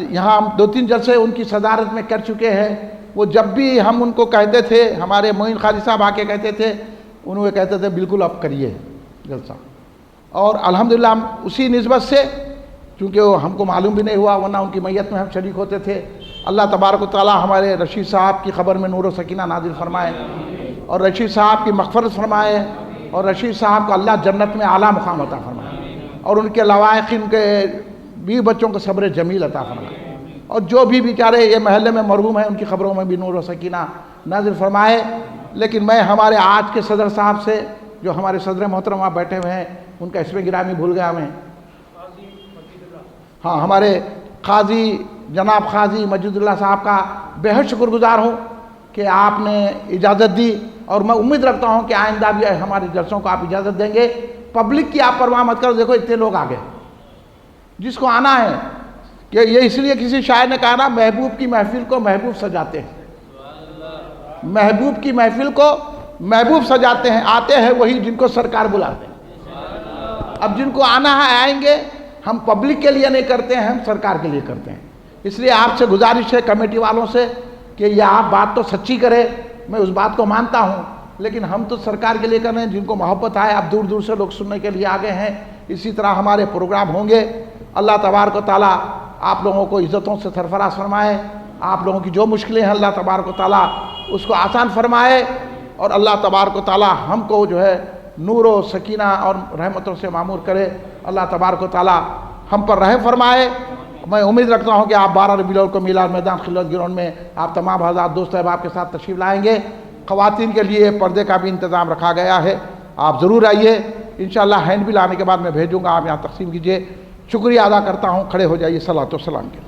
یہاں ہم 2-3 جلسے ان کی صدارت میں کر چکے ہیں. وہ جب بھی ہم ان کو کہتے تھے، ہمارے معین قادری صاحب آ کے کہتے تھے، انہوں کہتے تھے بالکل اب کریے جلسہ. اور الحمدللہ ہم اسی نسبت سے، چونکہ وہ ہم کو معلوم بھی نہیں ہوا ورنہ ان کی میت میں ہم شریک ہوتے تھے. اللہ تبارک و تعالی ہمارے رشید صاحب کی خبر میں نور و سکینہ نازل فرمائے، اور رشید صاحب کی مغفرت فرمائے، اور رشید صاحب کو اللہ جنت میں اعلیٰ مقام عطا فرمائے، اور ان کے لوائق، ان کے بیوی بچوں کو صبر جمیل عطا فرمائے. اور جو بھی بیچارے یہ محلے میں مرحوم ہیں ان کی خبروں میں بھی نور و سکینہ نازل فرمائے. لیکن میں ہمارے آج کے صدر صاحب سے، جو ہمارے صدر محترم وہاں بیٹھے ہوئے ہیں، ان کا اسم گرامی بھول گیا میں. ہاں ہمارے قاضی جناب قاضی مجید اللہ صاحب کا بہت شکر گزار ہوں کہ آپ نے اجازت دی، اور میں امید رکھتا ہوں کہ آئندہ بھی ہمارے جلسوں کو آپ اجازت دیں گے. پبلک کی آپ پرواہ مت کرو. دیکھو اتنے لوگ آ گئے، جس کو آنا ہے، کہ یہ اس لیے کسی شاعر نے کہا نا، محبوب کی محفل کو محبوب سجاتے ہیں. محبوب کی محفل کو محبوب سجاتے ہیں. آتے ہیں وہی جن کو سرکار بلاتے ہیں. اب جن کو آنا ہے آئیں گے. ہم پبلک کے لیے نہیں کرتے ہیں، ہم سرکار کے لیے کرتے ہیں. اس لیے آپ سے گزارش ہے کمیٹی والوں سے کہ یہ آپ بات تو سچی کرے، میں اس بات کو مانتا ہوں، لیکن ہم تو سرکار کے لیے کر رہے ہیں. جن کو محبت آئے، اب دور دور سے لوگ سننے کے لیے آگے ہیں. اسی طرح ہمارے پروگرام ہوں گے. اللہ تبارک و تعالیٰ آپ لوگوں کو عزتوں سے سرفراز فرمائے. آپ لوگوں کی جو مشکلیں ہیں اللہ تبارک و تعالیٰ اس کو آسان فرمائے، اور اللہ تبارک و تعالیٰ ہم کو جو ہے نور و سکینہ اور رحمتوں سے معمور کرے. اللہ تبارک و تعالیٰ ہم پر رحم فرمائے. میں امید رکھتا ہوں کہ آپ 12 ربیع الاول کو میلاد میدان خلوت گراؤنڈ میں آپ تمام حضرات دوست احباب کے ساتھ تشریف لائیں گے. خواتین کے لیے پردے کا بھی انتظام رکھا گیا ہے، آپ ضرور آئیے. انشاءاللہ ہینڈ بل آنے کے بعد میں بھیجوں گا، آپ یہاں تقسیم کیجیے. شکریہ ادا کرتا ہوں. کھڑے ہو جائیے. صلاۃ و سلام کے